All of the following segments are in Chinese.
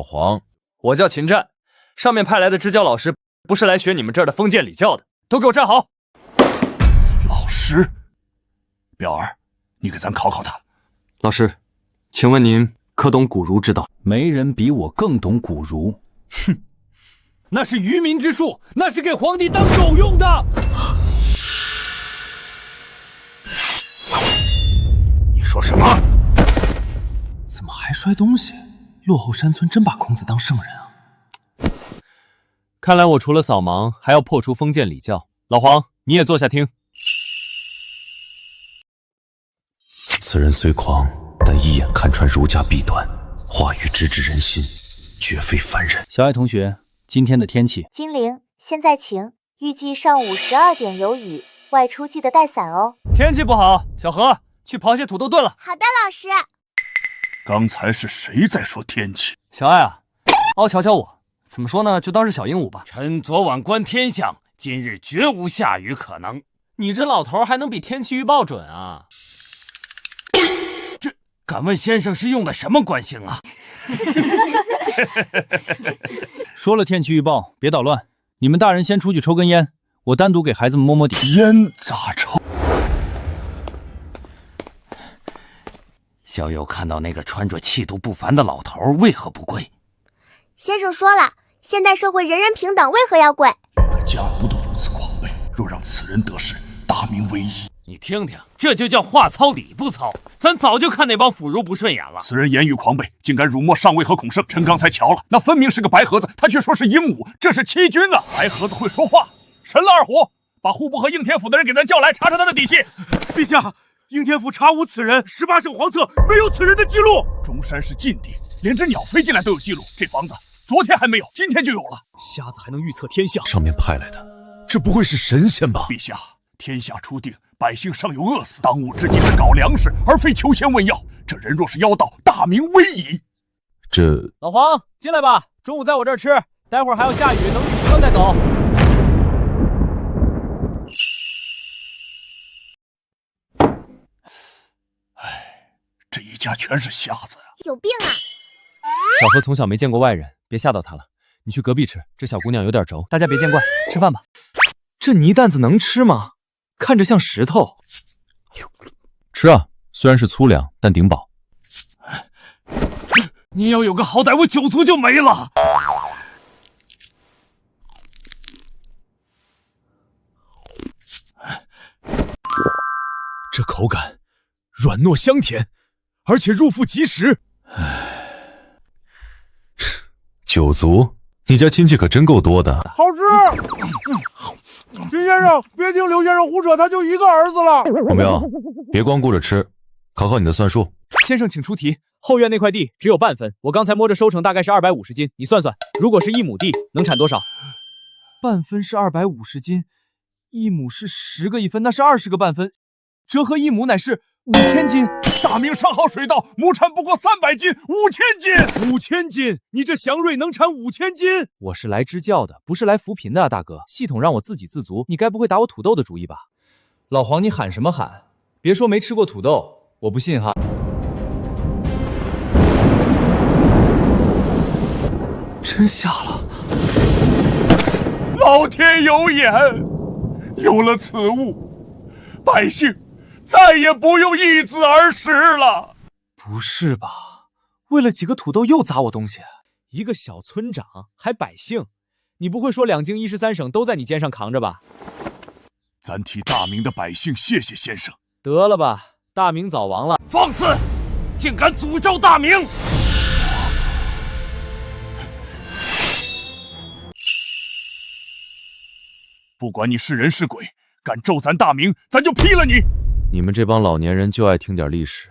老黄，我叫秦战，上面派来的支教老师不是来学你们这儿的封建礼教的，都给我站好。老师，表儿，你给咱考考他。老师，请问您可懂古儒之道？没人比我更懂古儒。哼，那是愚民之术，那是给皇帝当狗用的。你说什么？怎么还摔东西？落后山村真把孔子当圣人啊！看来我除了扫盲，还要破除封建礼教。老黄，你也坐下听。此人虽狂，但一眼看穿儒家弊端，话语直指人心，绝非凡人。小爱同学，今天的天气？精灵，现在晴，预计上午12点有雨，外出记得带伞哦。天气不好，小何去刨些土豆炖了。好的，老师。刚才是谁在说天气？小爱啊，凹瞧瞧我，怎么说呢，就当是小鹦鹉吧。臣昨晚观天象，今日绝无下雨可能。你这老头还能比天气预报准啊？这，敢问先生是用的什么观星啊？说了天气预报，别捣乱。你们大人先出去抽根烟，我单独给孩子们摸摸底。烟咋抽？小友看到那个穿着气度不凡的老头，为何不跪？先生说了，现代社会人人平等，为何要跪？连个家奴都如此狂悖，若让此人得势，大明危矣。你听听，这就叫话糙理不糙。咱早就看那帮腐儒不顺眼了。此人言语狂悖，竟敢辱没上尉和孔圣。臣刚才瞧了，那分明是个白盒子，他却说是鹦鹉，这是欺君啊！白盒子会说话，神了二虎，把户部和应天府的人给咱叫来，查查他的底细。陛下，应天府查无此人，18省皇册没有此人的记录。中山是禁地，连只鸟飞进来都有记录。这房子昨天还没有，今天就有了。瞎子还能预测天象？上面派来的，这不会是神仙吧？陛下，天下初定，百姓尚有饿死，当务之急是搞粮食，而非求仙问药。这人若是妖道，大明危矣。这老黄进来吧，中午在我这儿吃，待会儿还要下雨，等雨停了再走。这一家全是瞎子啊！有病啊！小何从小没见过外人，别吓到他了。你去隔壁吃，这小姑娘有点轴，大家别见怪，吃饭吧。这泥担子能吃吗？看着像石头。吃啊，虽然是粗粮，但顶饱。你要有个好歹，我酒足就没了。这口感软糯香甜，而且入腹即食。酒足，你家亲戚可真够多的。好吃。秦先生，别听刘先生胡扯，他就一个儿子了。孔彪，别光顾着吃，考考你的算术。先生请出题。后院那块地只有半分，我刚才摸着收成大概是250斤，你算算，如果是1亩地，能产多少？半分是250斤，1亩是10个1分，那是20个半分，折合1亩乃是5000斤。大明上好水稻，亩产不过300斤，5000斤，5000斤！你这祥瑞能产5000斤？我是来支教的，不是来扶贫的啊，大哥。系统让我自给自足，你该不会打我土豆的主意吧？老黄，你喊什么喊？别说没吃过土豆，我不信哈。真下了！老天有眼，有了此物，百姓再也不用易子而食了。不是吧？为了几个土豆又砸我东西？一个小村长还百姓？你不会说2京13省都在你肩上扛着吧？咱替大明的百姓谢谢先生。得了吧，大明早亡了。放肆！竟敢诅咒大明！不管你是人是鬼，敢咒咱大明，咱就劈了你！你们这帮老年人就爱听点历史。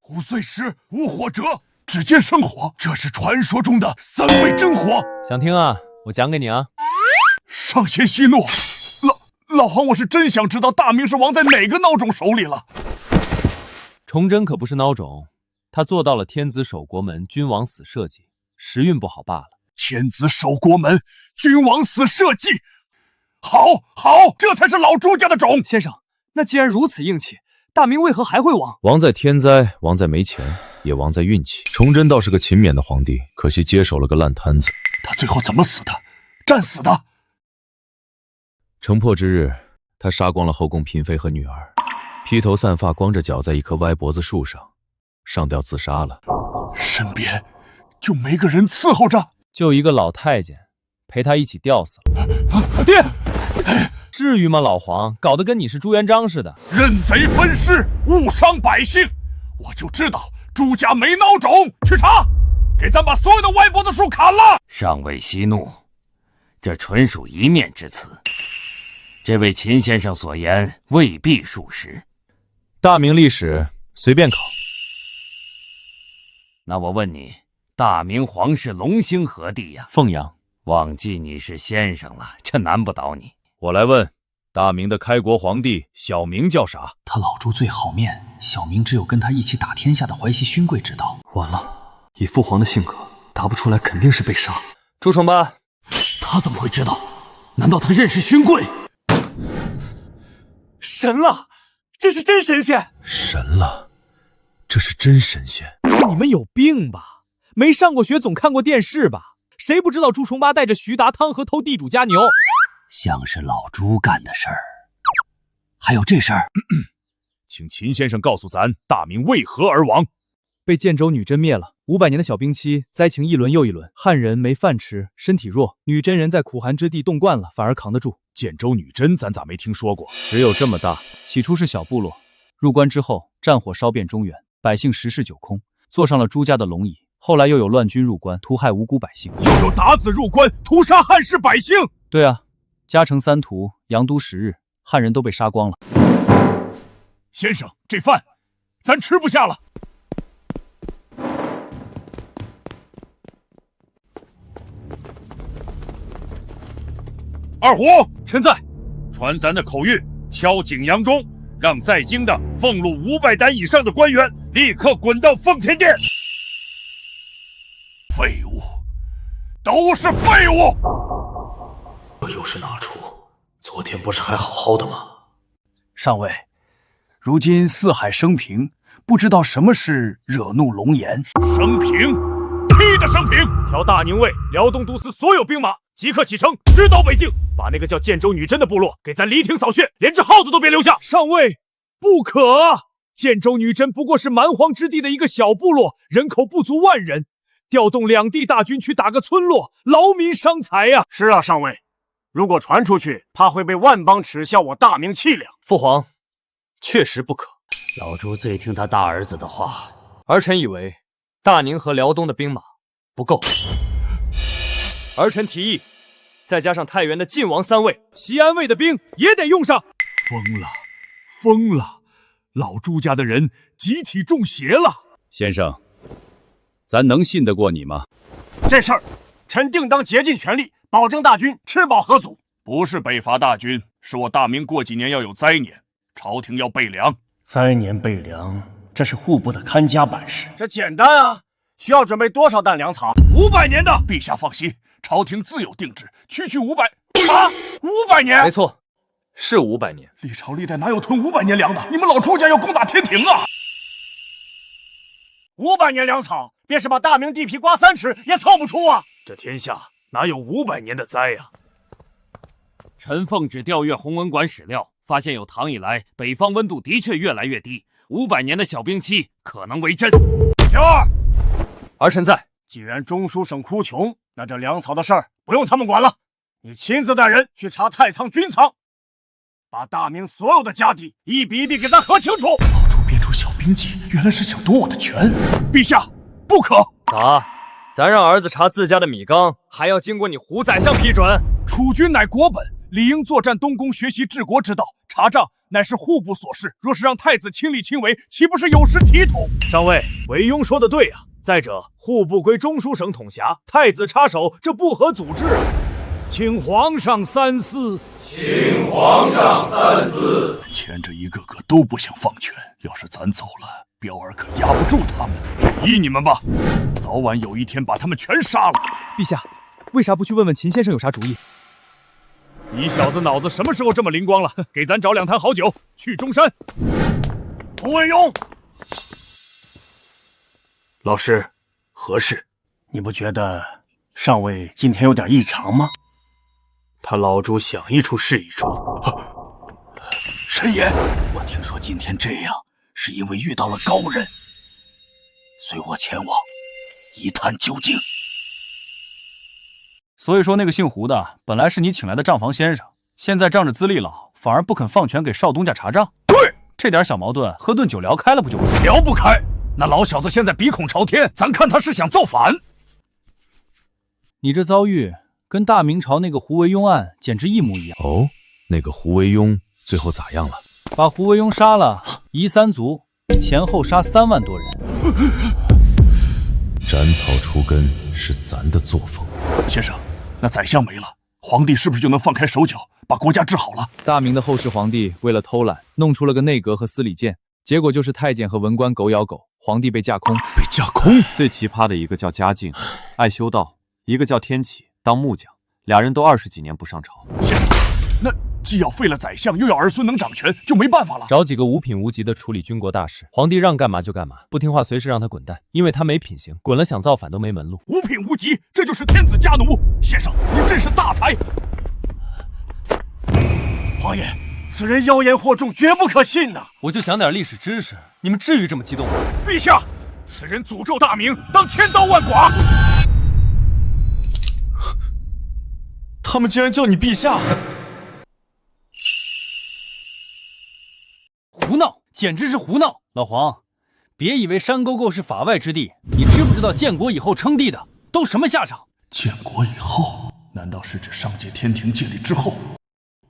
5岁时无火折，指尖生火，这是传说中的3味真火。想听啊？我讲给你啊。上仙息怒，老黄，我是真想知道大明是亡在哪个孬种手里了。崇祯可不是孬种，他做到了天子守国门，君王死社稷，时运不好罢了。天子守国门，君王死社稷，好，这才是老朱家的种。先生，那既然如此硬气，大明为何还会亡？亡在天灾，亡在没钱。也亡在运气。崇祯倒是个勤勉的皇帝，可惜接手了个烂摊子。他最后怎么死的？战死的。城破之日，他杀光了后宫嫔妃和女儿，披头散发，光着脚在一棵歪脖子树上上吊自杀了。身边就没个人伺候着，就一个老太监陪他一起吊死了。爹，至于吗？老黄搞得跟你是朱元璋似的。认贼分尸，误伤百姓，我就知道朱家没孬种。去查，给咱把所有的歪脖子树砍了。上尉息怒，这纯属一面之词。这位秦先生所言未必属实。大明历史随便考。那我问你，大明皇室隆兴何地呀？凤阳。忘记你是先生了，这难不倒你。我来问，大明的开国皇帝小名叫啥？他老朱最好面，小明只有跟他一起打天下的淮西勋贵知道。完了，以父皇的性格，答不出来肯定是被杀。朱重八，他怎么会知道？难道他认识勋贵？神了，这是真神仙！神了，这是真神仙！是你们有病吧？没上过学，总看过电视吧？谁不知道朱重八带着徐达汤和偷地主家牛？像是老朱干的事儿。还有这事儿，请秦先生告诉咱，大明为何而亡？被建州女真灭了。500年的小兵期，灾情一轮又一轮，汉人没饭吃，身体弱，女真人在苦寒之地冻惯了，反而扛得住。建州女真咱咋没听说过？只有这么大。起初是小部落，入关之后，战火烧遍中原，百姓十室九空，坐上了朱家的龙椅。后来又有乱军入关，屠害无辜百姓，又有鞑子入关，屠杀汉室百姓。对啊，嘉诚3屠，阳都10日，汉人都被杀光了。先生，这饭咱吃不下了。二虎，臣在。传咱的口谕，敲景阳钟，让在京的俸禄500担以上的官员立刻滚到奉天殿。废物，都是废物！这又是哪出？昨天不是还好好的吗？上尉，如今四海升平，不知道什么是惹怒龙颜。升平，屁的升平！调大宁卫、辽东都司所有兵马，即刻启程，直捣北境，把那个叫建州女真的部落给咱黎庭扫穴，连只耗子都别留下。上尉，不可啊！建州女真不过是蛮荒之地的一个小部落，人口不足10000人。调动2地大军去打个村落，劳民伤财呀！是啊，上尉，如果传出去，怕会被万邦耻笑我大明气量。父皇，确实不可。老朱最听他大儿子的话，儿臣以为大宁和辽东的兵马不够，儿臣提议，再加上太原的晋王3位，西安卫的兵也得用上。疯了，疯了！老朱家的人集体中邪了。先生，咱能信得过你吗？这事儿，臣定当竭尽全力，保证大军吃饱喝足。不是北伐大军，是我大明过几年要有灾年，朝廷要备粮。灾年备粮，这是户部的看家本事。这简单啊，需要准备多少担粮草？500年的。陛下放心，朝廷自有定制，区500啊，500年。没错，是500年。历朝历代哪有囤500年粮的？你们老朱家要攻打天庭啊！500年粮草，便是把大明地皮刮3尺也凑不出啊！这天下哪有500年的灾呀？臣奉旨调阅弘文馆史料，发现有唐以来北方温度的确越来越低，500年的小冰期可能为真。刘二，儿臣在。既然中书省哭穷，那这粮草的事儿不用他们管了，你亲自带人去查太仓、军仓，把大明所有的家底一笔一笔给咱核清楚。老朱编出小兵计，原来是想夺我的权。陛下，不可！咋？咱让儿子查自家的米缸，还要经过你胡宰相批准？储君乃国本，理应作战东宫，学习治国之道。查账乃是户部所事，若是让太子亲力亲为，岂不是有失体统？上尉，韦庸说的对啊。再者，户部归中书省统辖，太子插手，这不合祖制。请皇上三思。请皇上三思。牵着一个个都不想放权，要是咱走了，彪儿可压不住他们。依你们吧，早晚有一天把他们全杀了。陛下，为啥不去问问秦先生有啥主意？你小子脑子什么时候这么灵光了？给咱找2坛好酒，去中山。童文庸，老师，何事？你不觉得上尉今天有点异常吗？他老朱想一出是一出。神爷，我听说今天这样是因为遇到了高人，随我前往一探究竟。所以说那个姓胡的本来是你请来的账房先生，现在仗着资历老，反而不肯放权给少东家查账。对，这点小矛盾，喝顿酒聊开了不就完了？聊不开。那老小子现在鼻孔朝天，咱看他是想造反。你这遭遇跟大明朝那个胡惟庸案简直一模一样。哦，那个胡惟庸最后咋样了？把胡惟庸杀了，夷三族，前后杀3万多人。斩草除根是咱的作风。先生，那宰相没了，皇帝是不是就能放开手脚，把国家治好了？大明的后世皇帝为了偷懒，弄出了个内阁和司礼监，结果就是太监和文官狗咬狗，皇帝被架空。被架空？最奇葩的一个叫嘉靖，爱修道；一个叫天启，当木匠，俩人都20几年不上朝。先生，那既要废了宰相，又要儿孙能掌权，就没办法了。找几个无品无级的处理军国大事，皇帝让干嘛就干嘛，不听话随时让他滚蛋，因为他没品行，滚了想造反都没门路。无品无级，这就是天子家奴。先生，您真是大才。皇爷，此人妖言惑众，绝不可信呐！我就讲点历史知识，你们至于这么激动吗？陛下，此人诅咒大明，当千刀万剐。他们竟然叫你陛下！胡闹，简直是胡闹！老黄，别以为山沟沟是法外之地，你知不知道建国以后称帝的都什么下场？建国以后，难道是指上界天庭建立之后？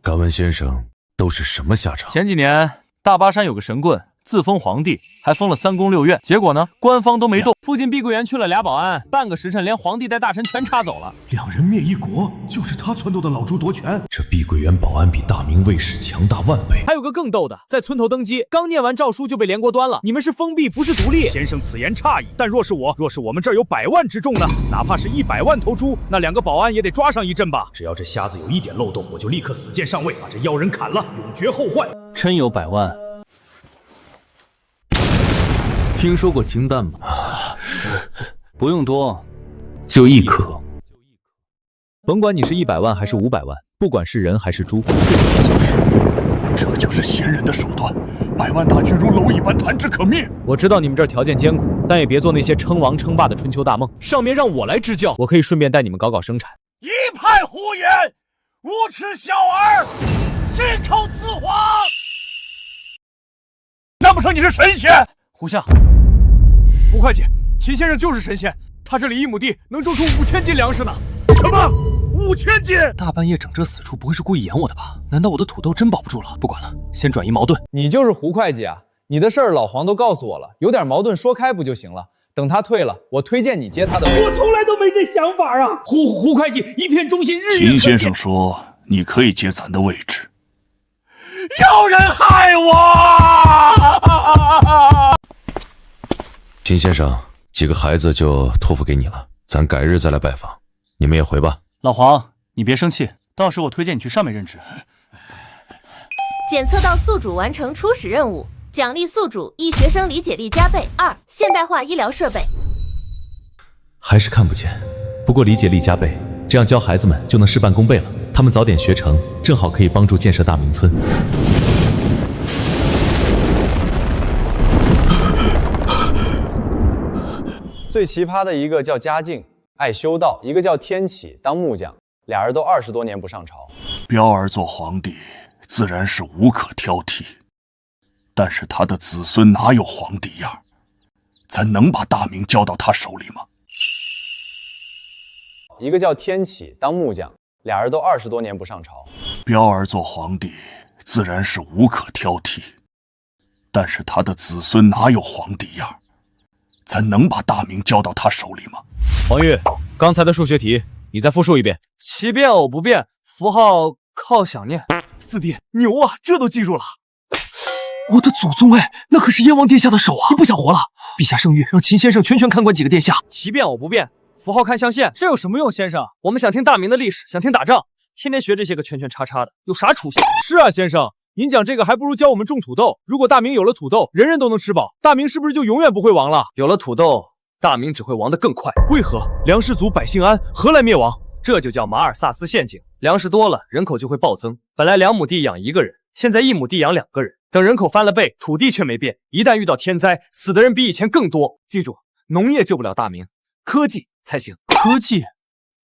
敢问先生，都是什么下场？前几年大巴山有个神棍自封皇帝，还封了3宫6院，结果呢，官方都没动。附近碧桂园去了俩保安，半个时辰连皇帝带大臣全插走了。两人灭一国，就是他撺掇的老朱夺权。这碧桂园保安比大明卫士强大万倍。还有个更逗的，在村头登基，刚念完诏书就被连锅端了。你们是封闭，不是独立。先生此言差矣，但若是我们这儿有100万之众呢？哪怕是100万头猪，那2个保安也得抓上一阵吧？只要这瞎子有一点漏洞，我就立刻死谏上位，把这妖人砍了，永绝后患。真有100万？听说过氢弹吗？不用多，就1颗。甭管你是100万还是500万，不管是人还是猪，瞬间消失。这就是先人的手段，100万大军如蝼蚁般弹指可灭。我知道你们这儿条件艰苦，但也别做那些称王称霸的春秋大梦。上面让我来支教，我可以顺便带你们搞搞生产。一派胡言，无耻小儿，信口雌黄！难不成你是神仙？胡夏，胡会计，秦先生就是神仙，他这里1亩地能种出5000斤粮食呢。什么？5000斤？大半夜整这死处，不会是故意演我的吧？难道我的土豆真保不住了？不管了，先转移矛盾。你就是胡会计啊？你的事儿老黄都告诉我了，有点矛盾说开不就行了？等他退了，我推荐你接他的位。我从来都没这想法啊！胡会计一片忠心，日月秦先生说你可以接咱的位置。有人害我！秦先生，几个孩子就托付给你了，咱改日再来拜访。你们也回吧。老黄，你别生气，到时我推荐你去上面任职。检测到宿主完成初始任务，奖励宿主1学生理解力加倍，2现代化医疗设备。还是看不见，不过理解力加倍，这样教孩子们就能事半功倍了。他们早点学成，正好可以帮助建设大明村。最奇葩的一个叫嘉靖，爱修道；一个叫天启，当木匠，俩人都20多年不上朝。彪儿做皇帝，自然是无可挑剔，但是他的子孙哪有皇帝样？咱能把大明交到他手里吗？一个叫天启，当木匠，俩人都20多年不上朝。彪儿做皇帝，自然是无可挑剔，但是他的子孙哪有皇帝样？咱能把大明交到他手里吗？黄玉，刚才的数学题，你再复述一遍。奇变偶不变，符号靠想念。四弟，牛啊，这都记住了。我的祖宗哎，那可是燕王殿下的手啊！你不想活了？陛下圣谕，让秦先生全看管几个殿下。奇变偶不变，符号看象限，这有什么用？先生，我们想听大明的历史，想听打仗，天天学这些个圈圈叉叉的，有啥出息？是啊，先生。您讲这个还不如教我们种土豆。如果大明有了土豆，人人都能吃饱，大明是不是就永远不会亡了？有了土豆，大明只会亡得更快。为何？粮食足，百姓安，何来灭亡？这就叫马尔萨斯陷阱。粮食多了，人口就会暴增。本来2亩地养1个人，现在1亩地养2个人。等人口翻了倍，土地却没变。一旦遇到天灾，死的人比以前更多。记住，农业救不了大明，科技才行。科技？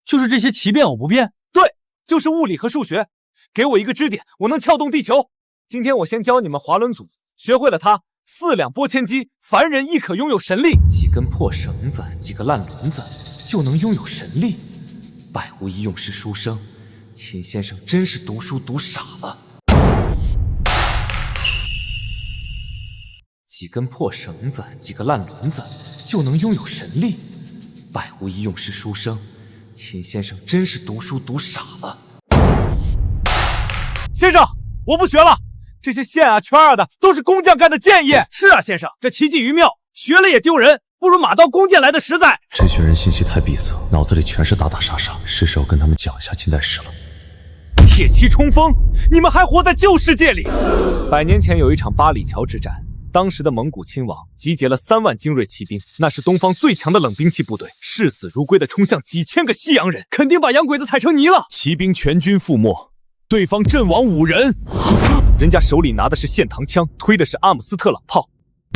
就是这些奇变偶不变？对，就是物理和数学。给我一个支点，我能撬动地球。今天我先教你们滑轮组，学会了它，4两拨千斤，凡人亦可拥有神力。几根破绳子，几个烂轮子，就能拥有神力。百无一用是书生，秦先生真是读书读傻了。几根破绳子，几个烂轮子，就能拥有神力。百无一用是书生，秦先生真是读书读傻了。先生，我不学了，这些线啊圈啊的都是工匠干的贱业。是啊，先生，这奇技于妙，学了也丢人，不如马刀弓箭来的实在。这群人信息太闭塞，脑子里全是打打杀杀，是时候跟他们讲一下近代史了。铁骑冲锋，你们还活在旧世界里。100年前有一场八里桥之战，当时的蒙古亲王集结了3万精锐骑兵，那是东方最强的冷兵器部队，视死如归的冲向几千个西洋人，肯定把洋鬼子踩成泥了。骑兵全军覆没，对方阵亡5人，人家手里拿的是线膛枪，推的是阿姆斯特朗炮。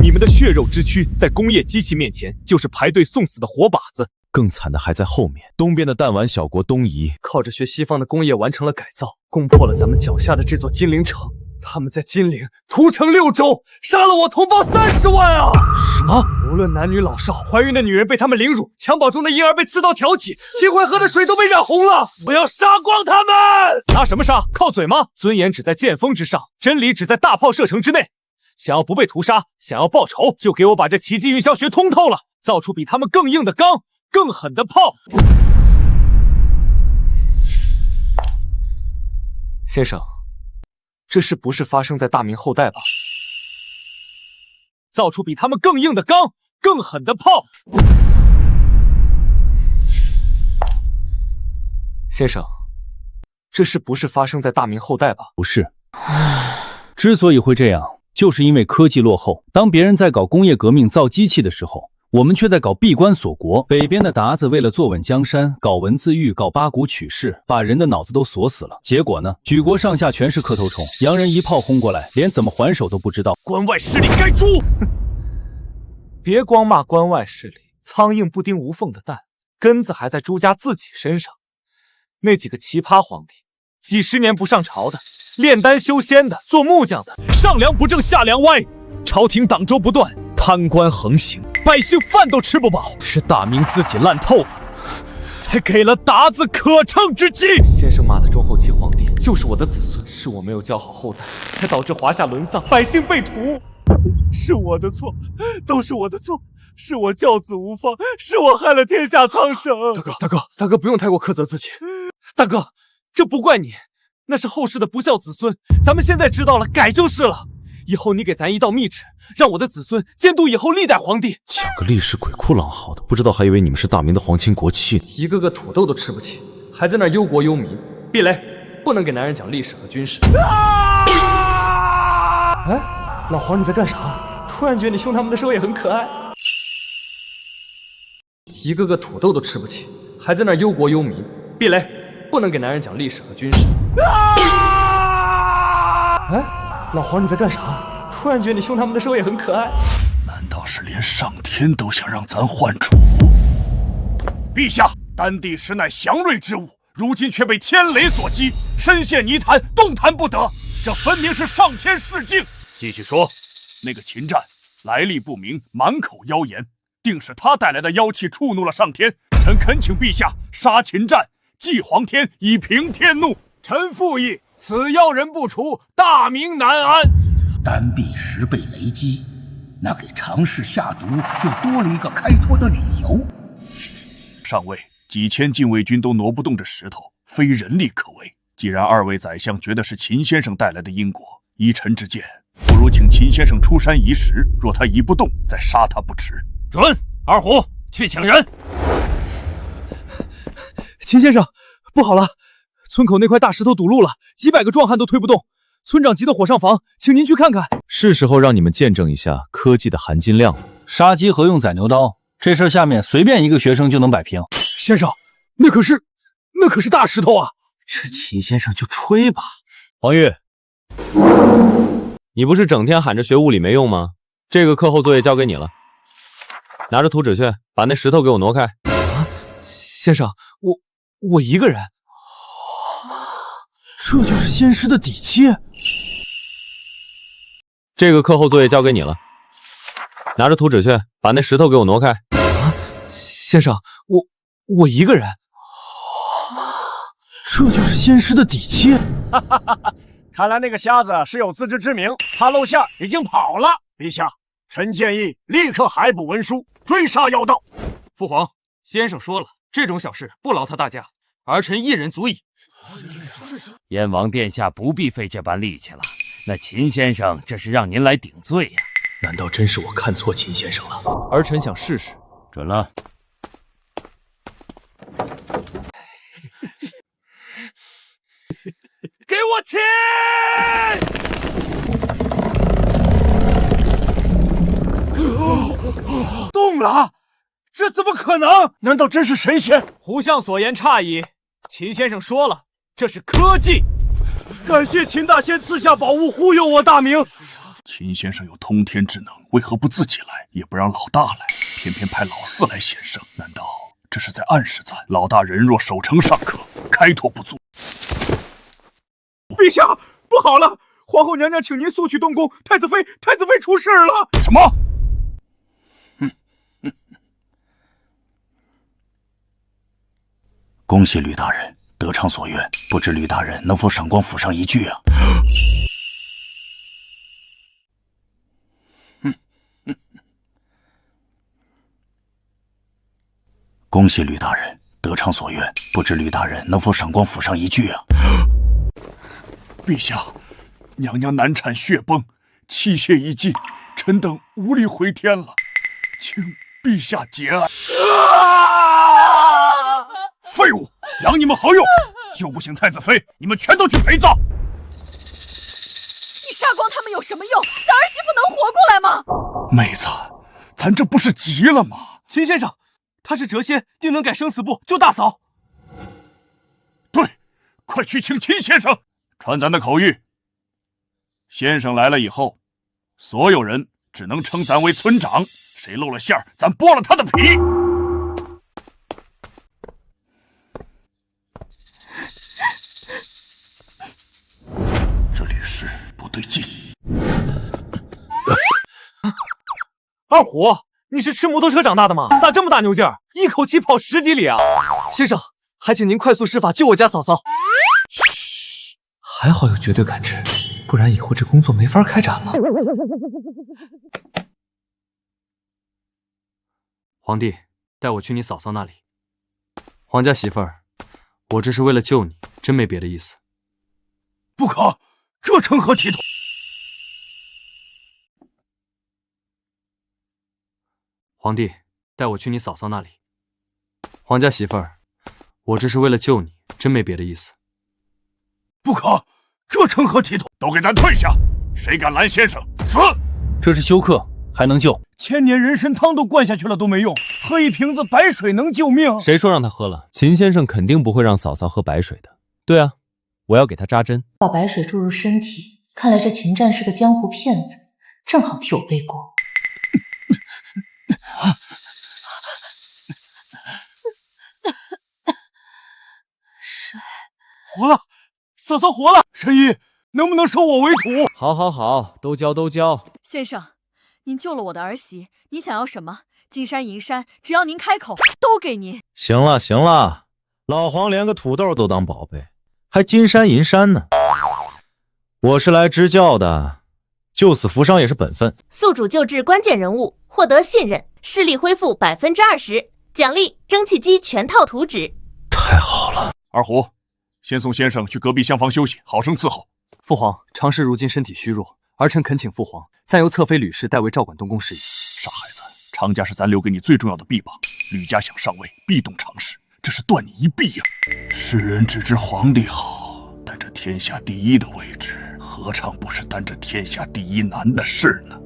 你们的血肉之躯在工业机器面前就是排队送死的活靶子。更惨的还在后面，东边的弹丸小国东夷靠着学西方的工业完成了改造，攻破了咱们脚下的这座金陵城。他们在金陵屠城6州，杀了我同胞30万啊！什么？无论男女老少，怀孕的女人被他们凌辱，襁褓中的婴儿被刺刀挑起，秦淮河的水都被染红了。我要杀光他们！拿什么杀？靠嘴吗？尊严只在剑锋之上，真理只在大炮射程之内。想要不被屠杀，想要报仇，就给我把这奇迹运销学通透了，造出比他们更硬的钢，更狠的炮。先生，这事不是发生在大明后代吧？造出比他们更硬的钢，更狠的炮。先生，这事不是发生在大明后代吧？不是。之所以会这样，就是因为科技落后。当别人在搞工业革命造机器的时候，我们却在搞闭关锁国。北边的鞑子为了坐稳江山，搞文字狱，搞八股取士，把人的脑子都锁死了。结果呢，举国上下全是磕头虫，洋人一炮轰过来，连怎么还手都不知道。关外势力该诛！别光骂关外势力，苍蝇不叮无缝的蛋，根子还在朱家自己身上。那几个奇葩皇帝，几十年不上朝的，炼丹修仙的，做木匠的，上梁不正下梁歪，朝廷党州不断，贪官横行，百姓饭都吃不饱，是大明自己烂透了，才给了鞑子可乘之机。先生骂的中后期皇帝就是我的子孙，是我没有教好后代，才导致华夏沦丧，百姓被屠。是我的错，都是我的错，是我教子无方，是我害了天下苍生。大哥，不用太过苛责自己。大哥，这不怪你，那是后世的不孝子孙，咱们现在知道了，改就是了。以后你给咱一道密旨，让我的子孙监督以后历代皇帝。讲个历史鬼哭狼嚎的，不知道还以为你们是大明的皇亲国戚呢。一个个土豆都吃不起，还在那忧国忧民。避雷，不能给男人讲历史和军事。哎，老黄你在干啥？突然觉得你凶他们的时候也很可爱。一个个土豆都吃不起，还在那忧国忧民。避雷，不能给男人讲历史和军事。哎，老黄你在干啥？突然觉得你凶他们的时候也很可爱。难道是连上天都想让咱换主？陛下，丹地实乃祥瑞之物，如今却被天雷所击，深陷泥潭，动弹不得。这分明是上天示镜。继续说，那个秦战来历不明，满口妖言，定是他带来的妖气触怒了上天。臣恳请陛下杀秦战，祭皇天，以平天怒。臣附议，此妖人不除，大明难安。丹壁10倍雷击，那给常侍下毒又多了一个开脱的理由。上尉，几千禁卫军都挪不动这石头，非人力可为。既然2位宰相觉得是秦先生带来的因果，依臣之见，不如请秦先生出山移石，若他移不动，再杀他不迟。准！二虎，去请人。秦先生，不好了，村口那块大石头堵路了，几百个壮汉都推不动。村长急得火上房，请您去看看。是时候让你们见证一下科技的含金量了。杀鸡何用宰牛刀？这事下面随便一个学生就能摆平。先生，那可是大石头啊！这秦先生就吹吧。黄玉，你不是整天喊着学物理没用吗？这个课后作业交给你了，拿着图纸去，把那石头给我挪开。啊，先生，我一个人。这就是仙师的底气。这个课后作业交给你了，拿着图纸去，把那石头给我挪开。啊，先生，我一个人。这就是仙师的底气。哈哈哈哈！看来那个瞎子是有自知之明，怕露馅已经跑了。陛下，臣建议立刻海捕文书，追杀妖道。父皇，先生说了，这种小事不劳他大驾，儿臣一人足矣。燕王殿下不必费这般力气了。那秦先生这是让您来顶罪呀？难道真是我看错秦先生了？儿臣想试试。准了。给我起！动了！这怎么可能？难道真是神仙？胡相所言差矣。秦先生说了，这是科技。感谢秦大仙赐下宝物，忽悠我大名。秦先生有通天之能，为何不自己来，也不让老大来，偏偏派老四来显圣？难道这是在暗示咱老大人若守成尚可，开拓不足？陛下，不好了！皇后娘娘请您速去东宫，太子妃出事了！什么？恭喜吕大人得偿所愿，不知吕大人能否赏光府上一炬啊？恭喜吕大人得偿所愿，不知吕大人能否赏光府上一炬啊？陛下，娘娘难产血崩，气血已尽，臣等无力回天了，请陛下节哀。废物，养你们何用？救不醒太子妃，你们全都去陪葬。你杀光他们有什么用？咱儿媳妇能活过来吗？妹子，咱这不是急了吗？秦先生，他是谪仙，定能改生死簿，救大嫂。对，快去请秦先生。传咱的口谕，先生来了以后，所有人只能称咱为村长，谁露了馅儿，咱剥了他的皮。这里是不对劲。二虎，你是吃摩托车长大的吗？咋这么大牛劲儿，一口气跑10几里啊？先生，还请您快速施法救我家嫂嫂。还好有绝对感知，不然以后这工作没法开展了。皇帝，带我去你嫂嫂那里。皇家媳妇儿，我这是为了救你，真没别的意思。不可，这成何体统？皇帝，带我去你嫂嫂那里。皇家媳妇儿，我这是为了救你，真没别的意思。不可，这成何体统？都给咱退下！谁敢拦先生，死！这是休克，还能救？千年人参汤都灌下去了都没用，喝一瓶子白水能救命？谁说让他喝了？秦先生肯定不会让嫂嫂喝白水的。对啊，我要给他扎针，把白水注入身体。看来这秦战是个江湖骗子，正好替我背锅。水活了，嫂嫂活了！神医，能不能收我为徒？好，好，好，都交，都交。先生，您救了我的儿媳，您想要什么？金山银山，只要您开口，都给您。行了，行了，老黄连个土豆都当宝贝，还金山银山呢。我是来支教的，救死扶伤也是本分。宿主救治关键人物，获得信任，视力恢复20%，奖励蒸汽机全套图纸。太好了！二虎，先送先生去隔壁厢房休息，好生伺候。父皇，常氏如今身体虚弱，儿臣恳请父皇暂由侧妃吕氏代为照管东宫事宜。傻孩子，常家是咱留给你最重要的臂膀，吕家想上位，必动常氏，这是断你一臂呀！世人只知皇帝好，但这天下第一的位置，何尝不是担着天下第一难的事呢？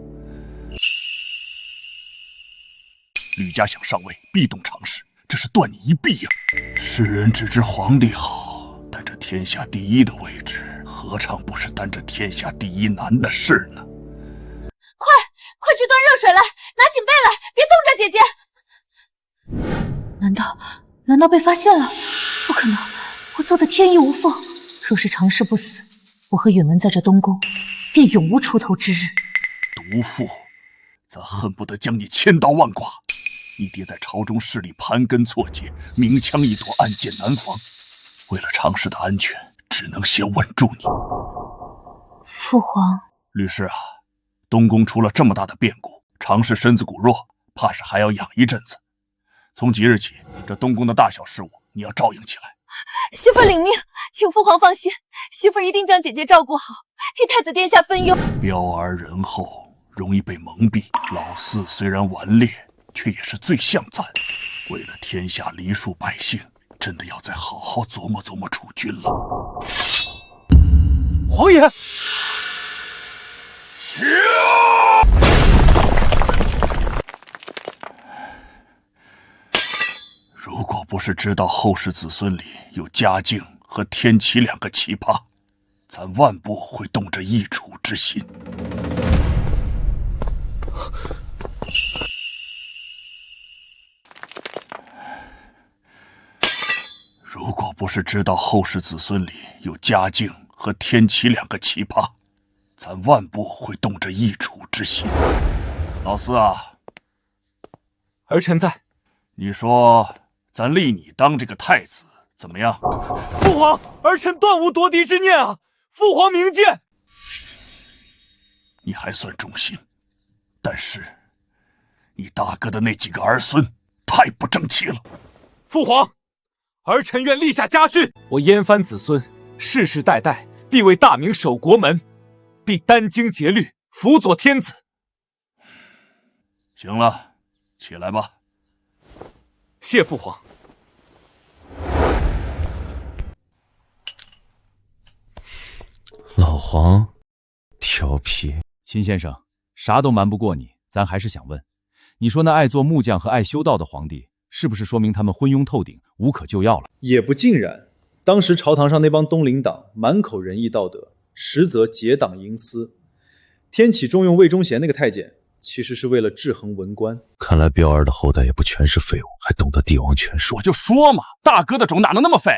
吕家想上位，必动常氏，这是断你一臂呀！世人只知皇帝好，但这天下第一的位置，何尝不是担着天下第一难的事呢？快去端热水来，拿警备来，别冻着姐姐。难道被发现了？不可能，我做的天衣无缝。若是常氏不死，我和允文在这东宫，便永无出头之日。毒妇，咱恨不得将你千刀万剐！你爹在朝中势力盘根错节，明枪易躲，暗箭难防。为了常氏的安全，只能先稳住你。父皇，律师啊，东宫出了这么大的变故，常氏身子骨弱，怕是还要养一阵子。从即日起，这东宫的大小事务你要照应起来。媳妇领命，请父皇放心，媳妇一定将姐姐照顾好，替太子殿下分忧。彪而仁厚，容易被蒙蔽。老四虽然顽劣，却也是最像咱。为了天下黎庶百姓，真的要再好好琢磨琢磨储君了。皇爷，如果不是知道后世子孙里有嘉靖和天启两个奇葩，咱万不会动这易主之心。如果不是知道后世子孙里有嘉靖和天启两个奇葩，咱万不会动这易主之心。老四啊，儿臣在。你说咱立你当这个太子怎么样？父皇，儿臣断无夺嫡之念啊！父皇明鉴。你还算忠心，但是你大哥的那几个儿孙太不争气了。父皇，儿臣愿立下家训，我燕藩子孙世世代代必为大明守国门，必殚精竭虑，辅佐天子。行了，起来吧。谢父皇。老黄，调皮。秦先生，啥都瞒不过你，咱还是想问，你说那爱做木匠和爱修道的皇帝，是不是说明他们昏庸透顶，无可救药了？也不尽然。当时朝堂上那帮东林党满口仁义道德，实则结党营私。天启重用魏忠贤那个太监，其实是为了制衡文官。看来彪儿的后代也不全是废物，还懂得帝王权术。我就说嘛，大哥的种哪能那么废？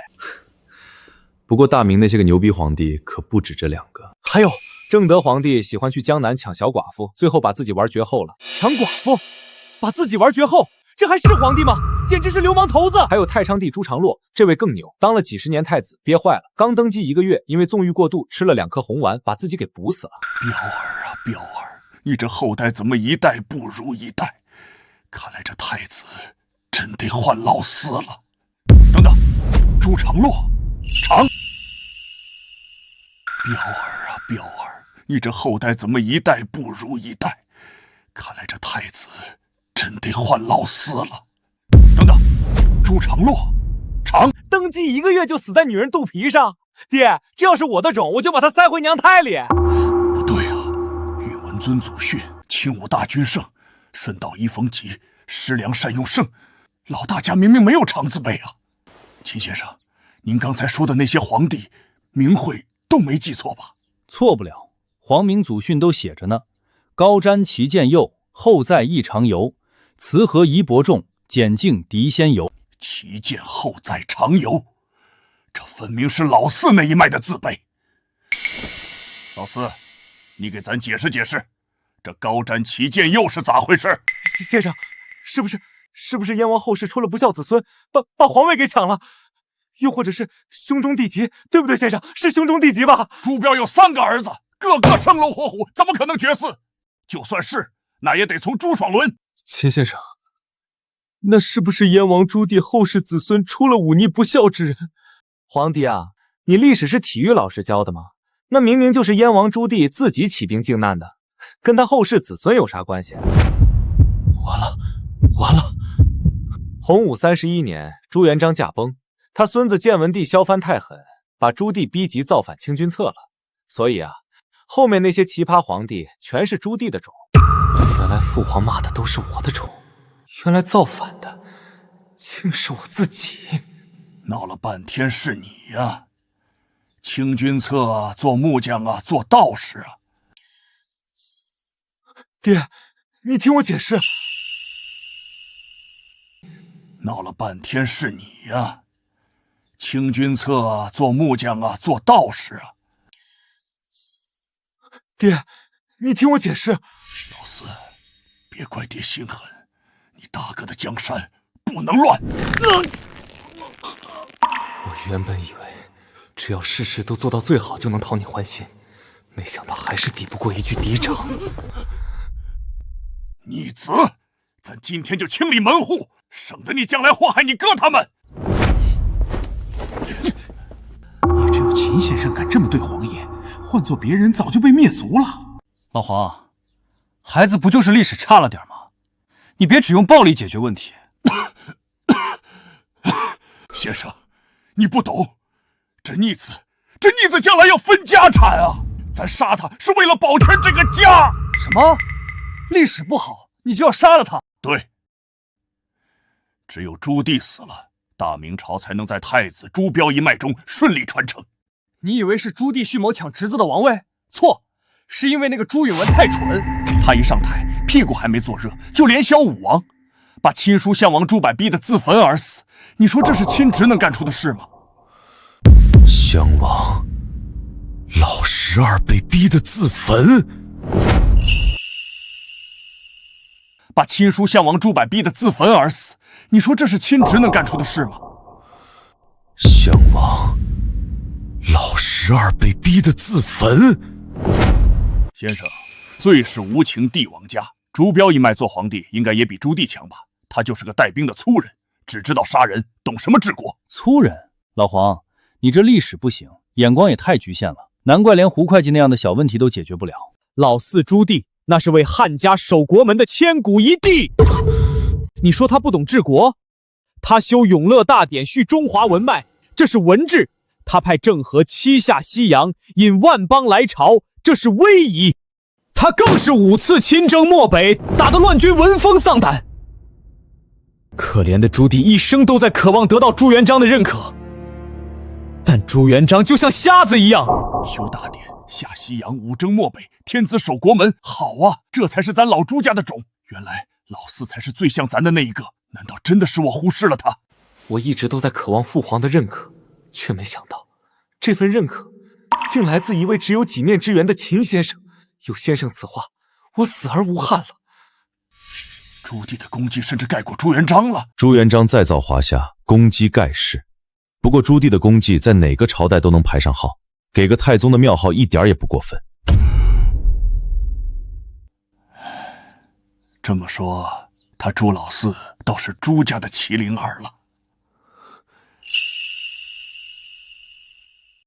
不过大明那些个牛逼皇帝可不止这两个，还有正德皇帝喜欢去江南抢小寡妇，最后把自己玩绝后了。抢寡妇，把自己玩绝后，这还是皇帝吗？简直是流氓头子！还有太昌帝朱常洛，这位更牛，当了几十年太子，憋坏了，刚登基1个月，因为纵欲过度，吃了2颗红丸，把自己给补死了。彪儿啊彪儿，你这后代怎么一代不如一代？看来这太子真得换老四了。等等，朱常洛，彪儿啊彪儿，你这后代怎么一代不如一代？看来这太子真得换老四了。等等，朱常洛，登基1个月就死在女人肚皮上，爹，这要是我的种，我就把他塞回娘胎里。不对啊，允文遵祖训，轻武大君圣，顺道一逢吉，施良善用圣，老大家明明没有长字辈啊。秦先生，您刚才说的那些皇帝名讳都没记错吧？错不了，皇明祖训都写着呢。高瞻其见右，后在异常游，慈和宜伯仲，简敬嫡先游。其见后在常游，这分明是老四那一脉的字辈。老四，你给咱解释解释，这高瞻其见右是咋回事？先生，是不是燕王后世出了不孝子孙，把皇位给抢了？又或者是兄终弟及，对不对，先生？是兄终弟及吧？朱标有3个儿子，个个生龙活虎，怎么可能绝嗣？就算是，那也得从朱爽伦。秦先生，那是不是燕王朱棣后世子孙出了忤逆不孝之人？皇帝啊，你历史是体育老师教的吗？那明明就是燕王朱棣自己起兵靖难的，跟他后世子孙有啥关系？完了！洪武31年，朱元璋驾崩，他孙子建文帝萧藩太狠，把朱棣逼急造反清君侧了。所以啊，后面那些奇葩皇帝全是朱棣的种。原来父皇骂的都是我的种。原来造反的竟是我自己。闹了半天是你呀！清君侧啊，做木匠啊，做道士啊。爹，你听我解释。闹了半天是你呀！清君侧啊，做木匠啊，做道士啊。爹，你听我解释。老四，别怪爹心狠，你大哥的江山不能乱。我原本以为只要事事都做到最好就能讨你欢心，没想到还是抵不过一句嫡长。逆子，咱今天就清理门户，省得你将来祸害你哥他们。也只有秦先生敢这么对皇爷，换做别人早就被灭族了。老黄，孩子不就是历史差了点吗？你别只用暴力解决问题。先生，你不懂，这逆子将来要分家产啊！咱杀他是为了保全这个家。什么？历史不好，你就要杀了他？对，只有朱棣死了，大明朝才能在太子朱标一脉中顺利传承。你以为是朱棣蓄谋抢侄子的王位？错，是因为那个朱允文太蠢。他一上台，屁股还没坐热，就连削武王，把亲叔项王朱柏逼得自焚而死。你说这是亲侄能干出的事吗？项王老12被逼得自焚，把亲叔项王朱柏逼得自焚而死。你说这是亲侄能干出的事吗？项王老12被逼得自焚。先生，最是无情帝王家，朱标一脉做皇帝应该也比朱棣强吧？他就是个带兵的粗人，只知道杀人，懂什么治国？粗人？老黄，你这历史不行，眼光也太局限了，难怪连胡会计那样的小问题都解决不了。老四朱棣那是为汉家守国门的千古一帝，你说他不懂治国？他修永乐大典，续中华文脉，这是文治；他派郑和七下西洋，引万邦来朝，这是威仪；他更是5次亲征漠北，打得乱军闻风丧胆。可怜的朱棣一生都在渴望得到朱元璋的认可，但朱元璋就像瞎子一样。修大典，下西洋，五征漠北，天子守国门，好啊，这才是咱老朱家的种。原来老四才是最像咱的那一个，难道真的是我忽视了他？我一直都在渴望父皇的认可，却没想到这份认可竟来自一位只有几面之缘的秦先生。有先生此话，我死而无憾了。朱棣的功绩甚至盖过朱元璋了。朱元璋再造华夏，功绩盖世。不过朱棣的功绩在哪个朝代都能排上号，给个太宗的庙号一点也不过分。这么说，他朱老四倒是朱家的麒麟儿了。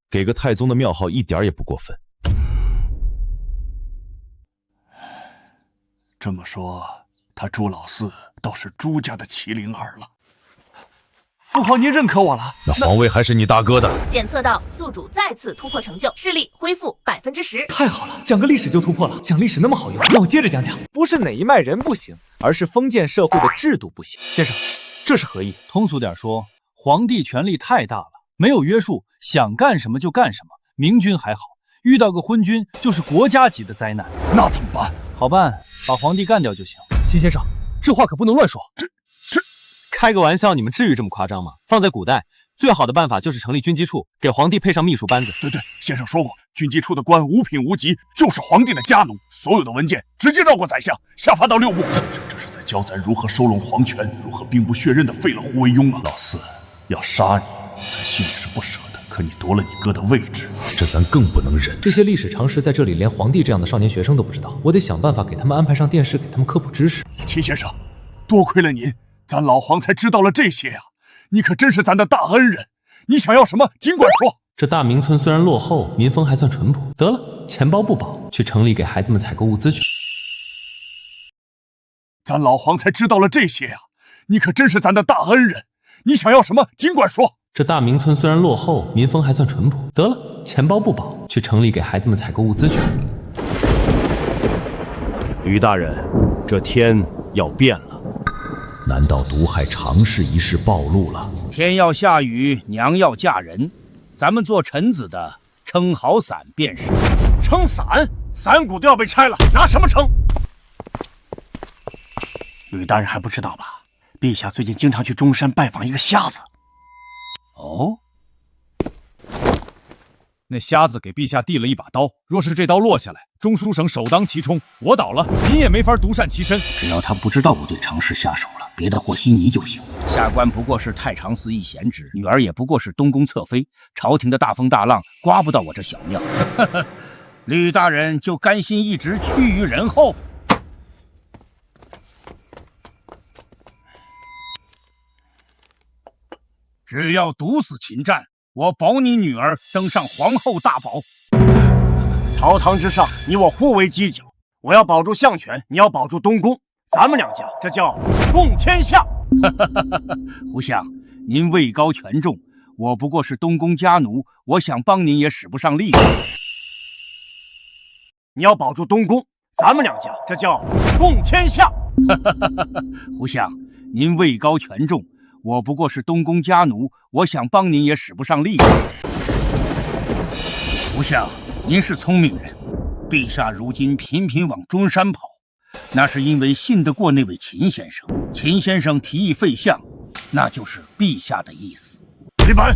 给个太宗的庙号一点也不过分。这么说，他朱老四倒是朱家的麒麟儿了。父皇，您认可我了，那皇位还是你大哥的。检测到宿主再次突破成就，视力恢复10%。太好了，讲个历史就突破了，讲历史那么好用，那我接着讲讲。不是哪一脉人不行，而是封建社会的制度不行。先生，这是何意？通俗点说，皇帝权力太大了，没有约束，想干什么就干什么。明君还好，遇到个昏君就是国家级的灾难。那怎么办？好办，把皇帝干掉就行。秦先生，这话可不能乱说。开个玩笑，你们至于这么夸张吗？放在古代，最好的办法就是成立军机处，给皇帝配上秘书班子。对，先生说过，军机处的官无品无级，就是皇帝的家奴，所有的文件直接绕过宰相，下发到6部。这是在教咱如何收拢皇权，如何兵不血刃的废了胡惟庸啊！老四，要杀你，咱心里是不舍的，可你夺了你哥的位置，这咱更不能忍。这些历史常识在这里连皇帝这样的少年学生都不知道，我得想办法给他们安排上电视，给他们科普知识。秦先生，多亏了您，咱老黄才知道了这些呀！你可真是咱的大恩人，你想要什么尽管说。这大明村虽然落后，民风还算淳朴。得了，钱包不保，去城里给孩子们采购物资去。咱老黄才知道了这些呀！你可真是咱的大恩人，你想要什么尽管说。这大明村虽然落后，民风还算淳朴。得了，钱包不保，去城里给孩子们采购物资去。于大人，这天要变了。难道毒害常氏一事暴露了？天要下雨，娘要嫁人，咱们做臣子的撑好伞便是。撑伞？伞骨都要被拆了，拿什么撑？吕大人还不知道吧？陛下最近经常去中山拜访一个瞎子。哦，那瞎子给陛下递了一把刀，若是这刀落下来，中书省首当其冲，我倒了，您也没法独善其身。只要他不知道我对常氏下手了，别的和稀泥就行。下官不过是太常寺一贤侄，女儿也不过是东宫侧妃，朝廷的大风大浪刮不到我这小庙。吕大人就甘心一直趋于人后？只要毒死秦战，我保你女儿登上皇后大宝。朝堂之上，你我互为犄角，我要保住相权，你要保住东宫，咱们两家这叫共天下。胡相，您位高权重，我不过是东宫家奴，我想帮您也使不上力气。你要保住东宫，咱们两家这叫共天下。胡相，您位高权重，我不过是东宫家奴，我想帮您也使不上力气。胡相，您是聪明人，陛下如今频频往中山跑，那是因为信得过那位秦先生。秦先生提议废相，那就是陛下的意思。李本，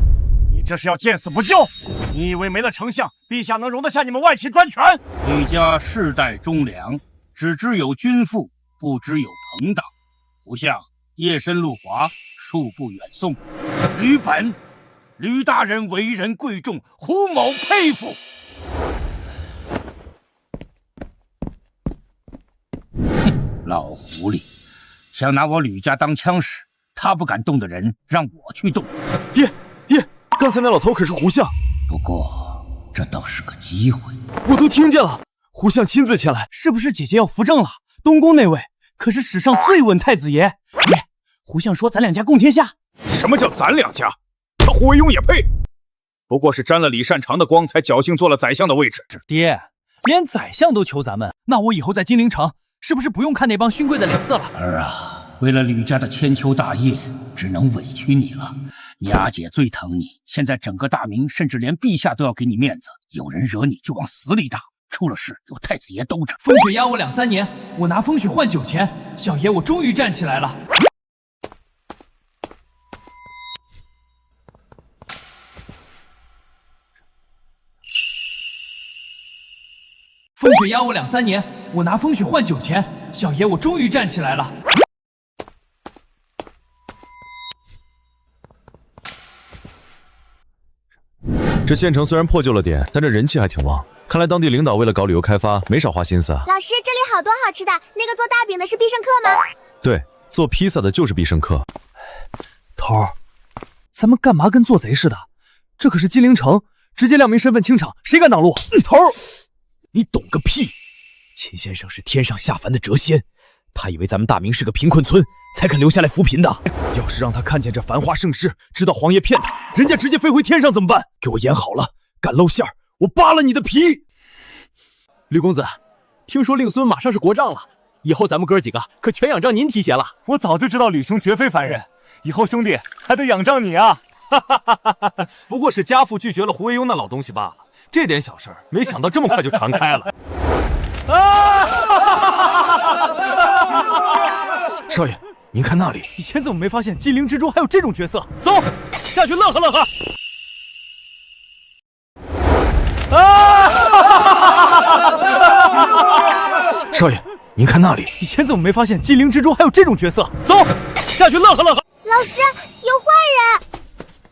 你这是要见死不救？你以为没了丞相，陛下能容得下你们外戚专权？吕家世代忠良，只知有君父，不知有朋党。胡相，夜深路滑，恕不远送。吕本，吕大人为人贵重，胡某佩服。哼，老狐狸，想拿我吕家当枪使，他不敢动的人，让我去动。爹，刚才那老头可是胡相。不过这倒是个机会。我都听见了，胡相亲自前来，是不是姐姐要扶正了？东宫那位可是史上最稳太子爷。爹，胡相说咱两家共天下。什么叫咱两家？他胡惟庸也配？不过是沾了李善长的光，才侥幸做了宰相的位置。爹，连宰相都求咱们，那我以后在金陵城是不是不用看那帮勋贵的脸色了？儿啊，为了吕家的千秋大业，只能委屈你了。你阿姐最疼你，现在整个大明，甚至连陛下都要给你面子，有人惹你就往死里打，出了事有太子爷兜着。风雪压我2、3年，我拿风雪换酒钱，小爷我终于站起来了。风雪压我2、3年，我拿风雪换酒钱，小爷我终于站起来了。这县城虽然破旧了点，但这人气还挺旺。看来当地领导为了搞旅游开发，没少花心思啊。老师，这里好多好吃的，那个做大饼的是必胜客吗？对，做披萨的就是必胜客。头儿，咱们干嘛跟做贼似的？这可是金陵城，直接亮明身份清场，谁敢挡路？头儿，你懂个屁！秦先生是天上下凡的谪仙，他以为咱们大明是个贫困村，才肯留下来扶贫的。要是让他看见这繁华盛世，知道皇爷骗他，人家直接飞回天上怎么办？给我演好了，敢露馅儿，我扒了你的皮！吕公子，听说令孙马上是国丈了，以后咱们哥几个可全仰仗您提携了。我早就知道吕兄绝非凡人，以后兄弟还得仰仗你啊！不过是家父拒绝了胡惟庸那老东西罢了，这点小事儿，没想到这么快就传开了。少爷，您看那里，以前怎么没发现金陵之中还有这种角色？走，下去乐呵乐呵。少爷，您看那里，以前怎么没发现金陵之中还有这种角色？走，下去乐呵乐呵。老师，有坏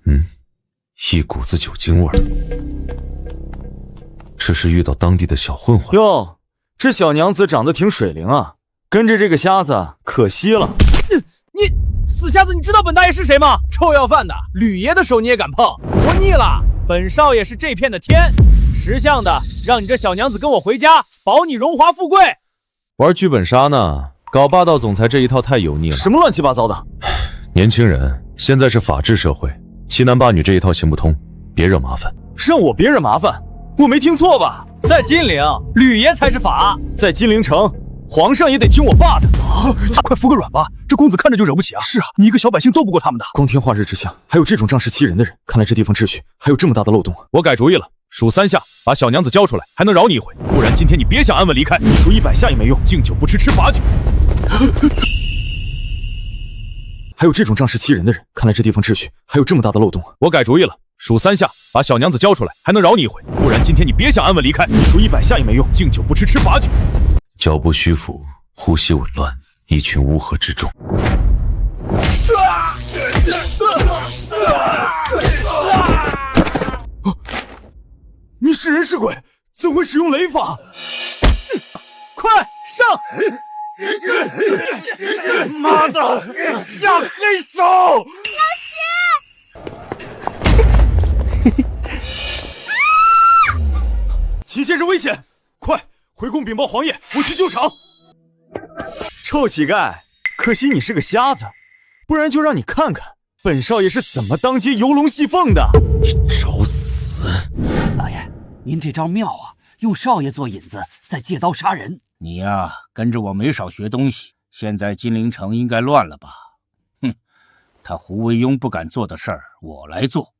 人！一股子酒精味儿，这是遇到当地的小混混。哟，这小娘子长得挺水灵啊，跟着这个瞎子可惜了。你死瞎子，你知道本大爷是谁吗？臭要饭的，吕爷的手你也敢碰？活腻了！本少爷是这片的天，识相的让你这小娘子跟我回家，保你荣华富贵。玩剧本杀呢？搞霸道总裁这一套太油腻了。什么乱七八糟的？年轻人，现在是法治社会，欺男霸女这一套行不通，别惹麻烦。让我别惹麻烦？我没听错吧？在金陵，吕爷才是法；在金陵城，皇上也得听我爸的啊！快服个软吧，这公子看着就惹不起啊！是啊，你一个小百姓斗不过他们的。光天化日之下，还有这种仗势欺人的人，看来这地方秩序还有这么大的漏洞啊！我改主意了，数3下，把小娘子交出来，还能饶你一回。不然今天你别想安稳离开。你数100下也没用，敬酒不吃吃罚酒。还有这种仗势欺人的人，看来这地方秩序还有这么大的漏洞啊！我改主意了，数3下，把小娘子交出来，还能饶你一回。不然今天你别想安稳离开。你数100下也没用，敬酒不吃吃罚酒。脚步虚浮，呼吸紊乱，一群乌合之众。你是人是鬼？怎会使用雷法？快上！妈的，下黑手！秦先生危险，快回宫禀报皇爷，我去救场。臭乞丐，可惜你是个瞎子，不然就让你看看本少爷是怎么当街游龙戏凤的。找死！老爷，您这招妙啊，用少爷做引子，再借刀杀人。你呀，跟着我没少学东西。现在金陵城应该乱了吧？哼，他胡惟庸不敢做的事儿，我来做。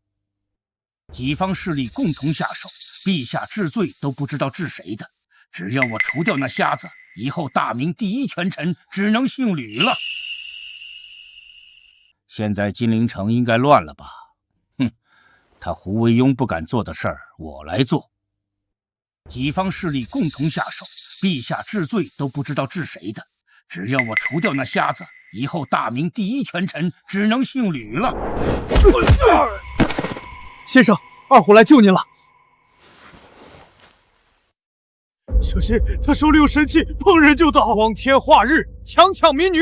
几方势力共同下手，陛下治罪都不知道治谁的。只要我除掉那瞎子，以后大明第一权臣只能姓吕了。现在金陵城应该乱了吧？哼，他胡惟庸不敢做的事儿，我来做。几方势力共同下手，陛下治罪都不知道治谁的。只要我除掉那瞎子，以后大明第一权臣只能姓吕了。先生，二虎来救您了。小心，他手里有神器，碰人就倒。光天化日，强抢民女，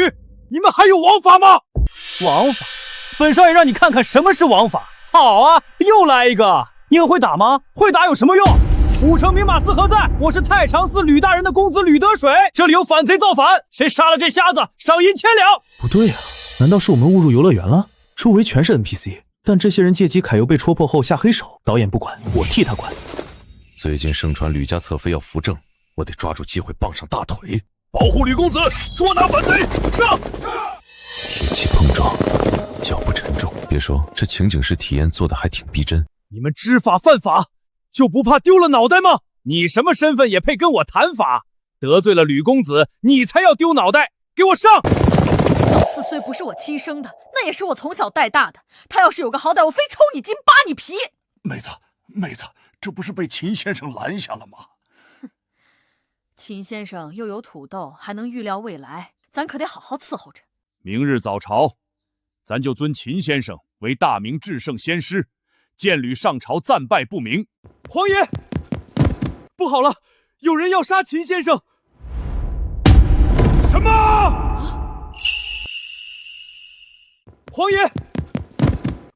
你们还有王法吗？王法？本少爷让你看看什么是王法。好啊，又来一个。你很会打吗？会打有什么用？武城明马寺何在？我是太常寺吕大人的公子吕得水，这里有反贼造反，谁杀了这瞎子，赏银1000两。不对啊，难道是我们误入游乐园了？周围全是 NPC， 但这些人借机揩油被戳破后下黑手，导演不管，我替他管。最近盛传吕家侧妃要扶正，我得抓住机会傍上大腿，保护吕公子，捉拿反贼，上！铁器碰撞，脚步沉重。别说这情景式体验做的还挺逼真。你们知法犯法，就不怕丢了脑袋吗？你什么身份也配跟我谈法？得罪了吕公子，你才要丢脑袋！给我上！老四虽不是我亲生的，那也是我从小带大的。他要是有个好歹，我非抽你筋扒你皮！妹子，这不是被秦先生拦下了吗？秦先生又有土豆，还能预料未来，咱可得好好伺候着。明日早朝，咱就尊秦先生为大明至圣先师，见吕上朝暂拜不明。皇爷，不好了，有人要杀秦先生！什么？皇爷，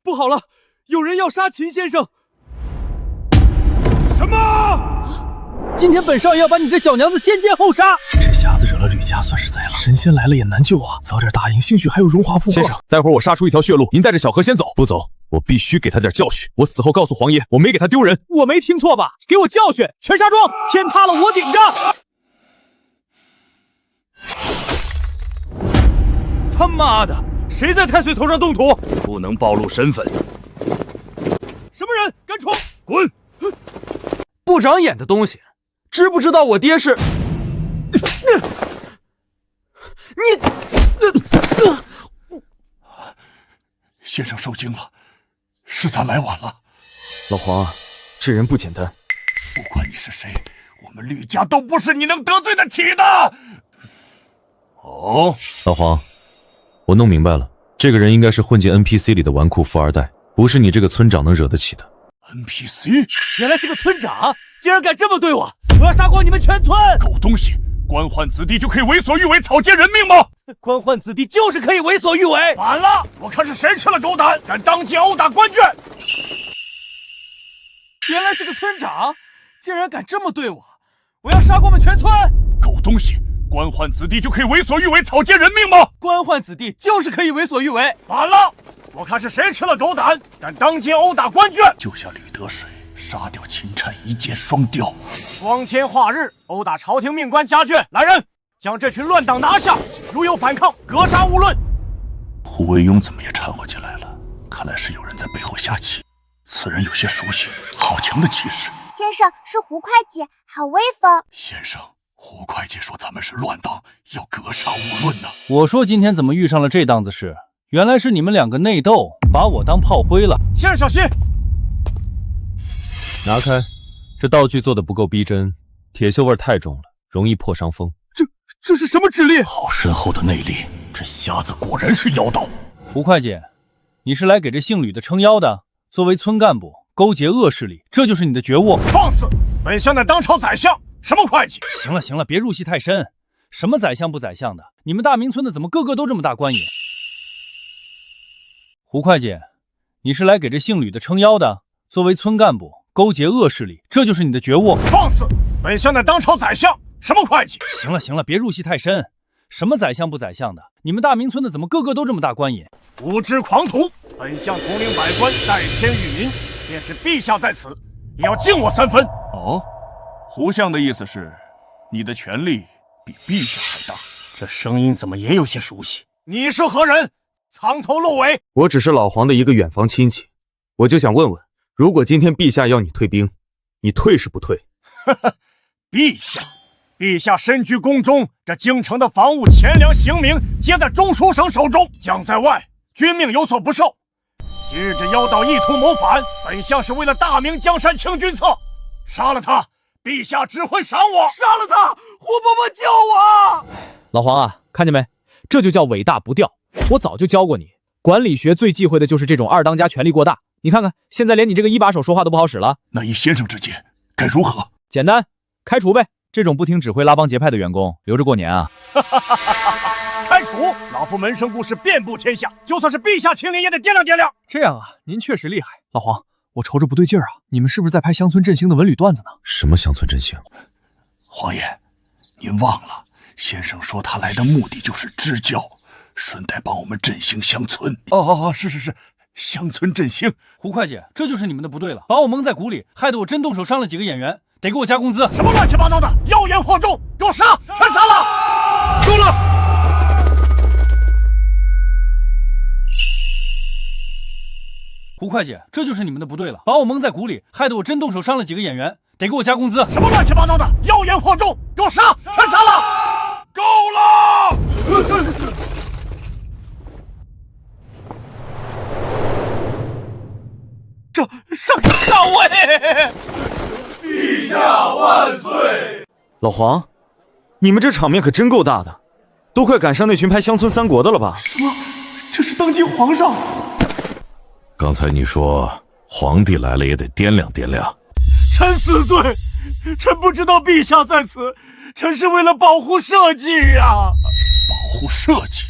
不好了，有人要杀秦先生！什么？今天本少爷要把你这小娘子先奸后杀！这瞎子惹了吕家，算是栽了。神仙来了也难救啊！早点答应，兴许还有荣华富贵。先生，待会儿我杀出一条血路，您带着小何先走。不走，我必须给他点教训。我死后告诉皇爷，我没给他丢人。我没听错吧？给我教训！全杀庄，天塌了我顶着！他妈的，谁在太岁头上动土？不能暴露身份。什么人敢闯？滚！不长眼的东西，知不知道我爹是？先生受惊了，是咱来晚了。老黄啊，这人不简单。不管你是谁，我们吕家都不是你能得罪得起的。哦，老黄，我弄明白了，这个人应该是混进 NPC 里的纨绔富二代，不是你这个村长能惹得起的。NPC 原来是个村长，竟然敢这么对我！我要杀光你们全村！狗东西，官宦子弟就可以为所欲为，草菅人命吗？官宦子弟就是可以为所欲为！反了，我看是谁吃了狗胆，敢当街殴打官眷！原来是个村长，竟然敢这么对我！我要杀光们全村！狗东西，官宦子弟就可以为所欲为，草菅人命吗？官宦子弟就是可以为所欲为！反了，我看是谁吃了狗胆，敢当街殴打官眷！救下吕得水，杀掉秦琛，一箭双雕。光天化日，殴打朝廷命官家眷，来人，将这群乱党拿下，如有反抗，格杀勿论。胡惟庸怎么也掺和进来了？看来是有人在背后下棋。此人有些熟悉，好强的气势。先生是胡会计，好威风。先生，胡会计说咱们是乱党，要格杀勿论呢。我说今天怎么遇上了这档子事？原来是你们两个内斗，把我当炮灰了。先生小心！拿开，这道具做的不够逼真，铁锈味太重了，容易破伤风。这是什么指令？好深厚的内力，这瞎子果然是妖道。胡会计，你是来给这姓吕的撑腰的？作为村干部，勾结恶势力，这就是你的觉悟？放肆！本相乃当朝宰相，什么会计？行了行了，别入戏太深。什么宰相不宰相的？你们大明村的怎么个个都这么大官瘾？胡会计，你是来给这姓吕的撑腰的？作为村干部，勾结恶势力，这就是你的觉悟？放肆！本相乃当朝宰相，什么会计？行了行了，别入戏太深。什么宰相不宰相的？你们大明村的怎么个个都这么大官瘾？无知狂徒！本相统领百官，代天御民，便是陛下在此，也要敬我3分。哦，胡相的意思是，你的权力比陛下还大。这声音怎么也有些熟悉？你是何人？藏头露尾！我只是老黄的一个远房亲戚，我就想问问，如果今天陛下要你退兵，你退是不退？陛下身居宫中，这京城的防务钱粮刑名皆在中书省手中，将在外，君命有所不受。今日这妖道意图谋反，本相是为了大明江山清君侧，杀了他，陛下只会赏我。杀了他！胡伯伯救我！老黄啊，看见没？这就叫尾大不掉。我早就教过你，管理学最忌讳的就是这种二当家权力过大。你看看，现在连你这个一把手说话都不好使了。那依先生之见，该如何？简单，开除呗。这种不听指挥拉帮结派的员工，留着过年啊！开除！老夫门生故事遍布天下，就算是陛下亲临也得掂量掂量。这样啊，您确实厉害。老黄，我瞅着不对劲儿啊，你们是不是在拍乡村振兴的文旅段子呢？什么乡村振兴？黄爷，您忘了，先生说他来的目的就是支教，顺带帮我们振兴乡村。是，乡村振兴。胡会计，这就是你们的不对了，把我蒙在鼓里，害得我真动手伤了几个演员。得给我加工资！什么乱七八糟的，妖言惑众，给我杀！全杀了！够了！胡会计，这就是你们的不对了，把我蒙在鼓里，害得我真动手伤了几个演员。得给我加工资！什么乱七八糟的，妖言惑众，给我杀！全杀了！够了！上位！陛下万岁！老黄，你们这场面可真够大的，都快赶上那群拍乡村三国的了吧？什么？这是当今皇上？刚才你说皇帝来了也得掂量掂量。臣死罪，臣不知道陛下在此，臣是为了保护社稷呀。保护社稷？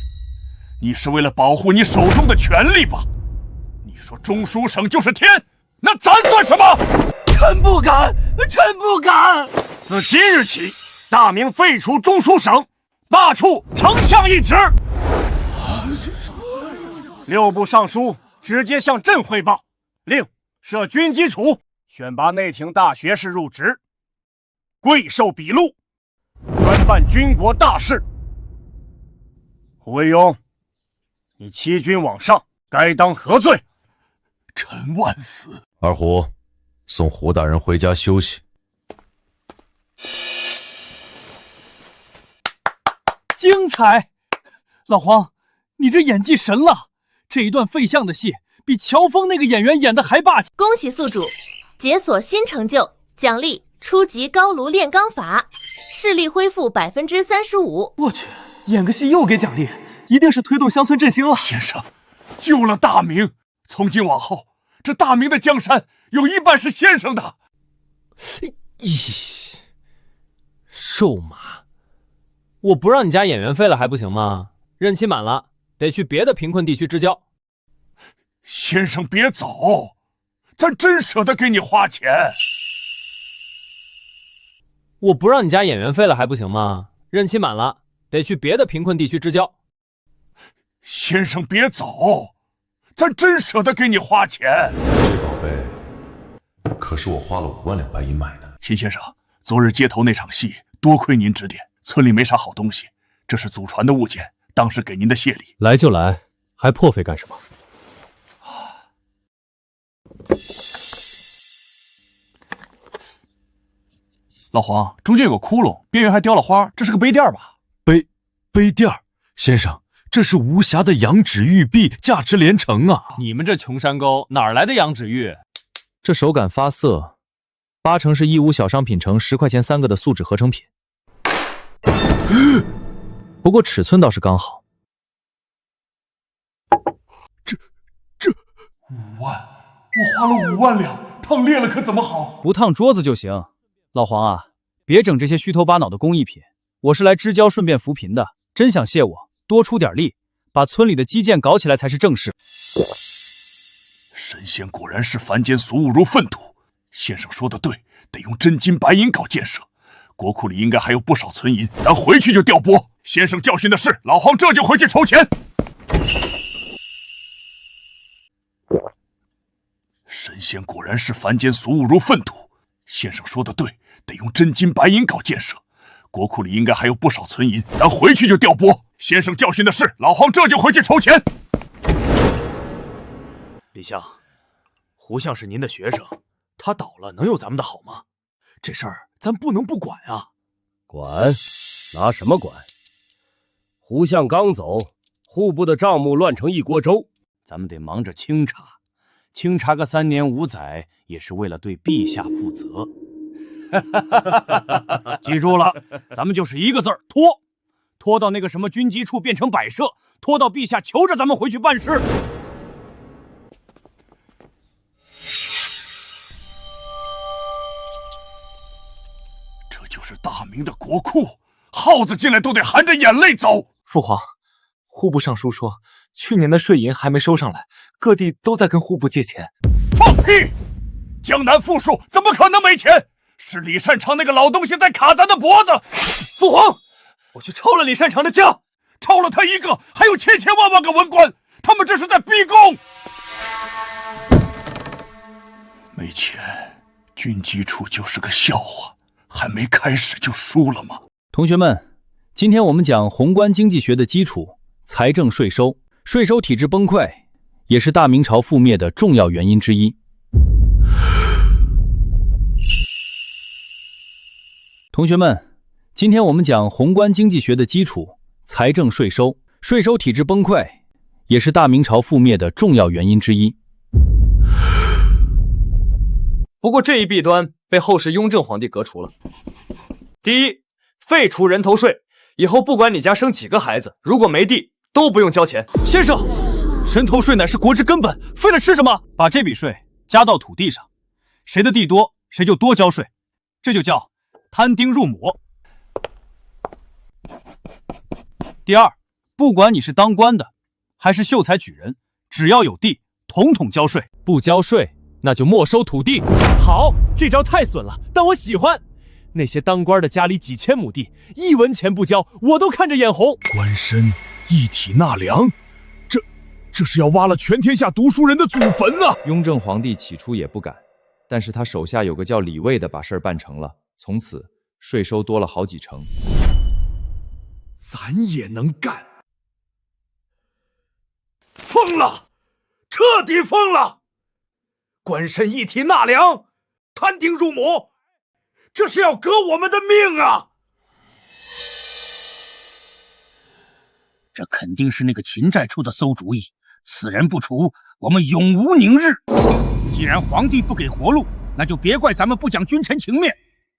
你是为了保护你手中的权力吧？你说中书省就是天，那咱算什么？臣不敢，臣不敢！自今日起，大明废除中书省，罢黜丞相一职。6部尚书直接向朕汇报，令设军机处，选拔内廷大学士入职，贵授笔录，专办军国大事。胡惟庸，你欺君罔上，该当何罪？臣万死。二胡，送胡大人回家休息。精彩！老黄，你这演技神了！这一段废相的戏，比乔峰那个演员演的还霸气。恭喜宿主解锁新成就，奖励初级高炉炼钢法，视力恢复35%。我去，演个戏又给奖励，一定是推动乡村振兴了。先生，救了大明，从今往后，这大明的江山有一半是先生的。咦，肉麻！我不让你加演员费了还不行吗？任期满了，得去别的贫困地区支教。先生别走，咱真舍得给你花钱。我不让你加演员费了还不行吗？任期满了，得去别的贫困地区支教。先生别走，咱真舍得给你花钱。宝贝，可是我花了5万2白银买的。秦先生，昨日街头那场戏，多亏您指点，村里没啥好东西，这是祖传的物件，当是给您的谢礼。来就来，还破费干什么？老黄，中间有个窟窿，边缘还雕了花，这是个杯垫吧？杯垫，先生，这是无瑕的羊脂玉璧，价值连城啊！你们这穷山沟哪来的羊脂玉？这手感发色，8成是义乌小商品城10块钱3个的素质合成品。不过尺寸倒是刚好。这5万，我花了5万两，烫裂了可怎么好？不烫桌子就行。老黄啊，别整这些虚头巴脑的工艺品，我是来支交顺便扶贫的，真想谢我，多出点力，把村里的基建搞起来才是正事。神仙果然是凡间俗物如粪土，先生说的对，得用真金白银搞建设。国库里应该还有不少存银，咱回去就调拨。先生教训的是，老黄这就回去筹钱。神仙果然是凡间俗物如粪土，先生说的对，得用真金白银搞建设。国库里应该还有不少存银，咱回去就调拨。先生教训的是，老黄这就回去筹钱。李相，胡相是您的学生，他倒了能有咱们的好吗？这事儿咱不能不管啊！管？拿什么管？胡相刚走，户部的账目乱成一锅粥，咱们得忙着清查，清查个3年5载，也是为了对陛下负责。记住了，咱们就是一个字儿拖，拖到那个什么军机处变成摆设，拖到陛下求着咱们回去办事。这就是大明的国库，耗子进来都得含着眼泪走。父皇，户部尚书说，去年的税银还没收上来，各地都在跟户部借钱。放屁！江南富庶怎么可能没钱？是李善长那个老东西在卡咱的脖子。父皇，我去抄了李善长的家，抄了他一个，还有千千万万个文官，他们这是在逼宫。没钱，军机处就是个笑话，还没开始就输了吗？同学们，今天我们讲宏观经济学的基础——财政税收。税收体制崩溃，也是大明朝覆灭的重要原因之一。同学们，今天我们讲宏观经济学的基础——财政税收。税收体制崩溃，也是大明朝覆灭的重要原因之一。不过这一弊端被后世雍正皇帝革除了。第一，废除人头税，以后不管你家生几个孩子，如果没地都不用交钱。先生，人头税乃是国之根本，废了吃什么？把这笔税加到土地上，谁的地多，谁就多交税，这就叫摊丁入亩。第二，不管你是当官的还是秀才举人，只要有地，统统交税，不交税那就没收土地。好，这招太损了，但我喜欢。那些当官的家里几千亩地，1文钱不交，我都看着眼红。官绅一体纳粮，这是要挖了全天下读书人的祖坟啊！雍正皇帝起初也不敢，但是他手下有个叫李卫的把事儿办成了，从此税收多了好几成。咱也能干！疯了，彻底疯了！官绅一体纳粮，摊丁入亩，这是要革我们的命啊！这肯定是那个秦寨出的馊主意，此人不除，我们永无宁日。既然皇帝不给活路，那就别怪咱们不讲君臣情面。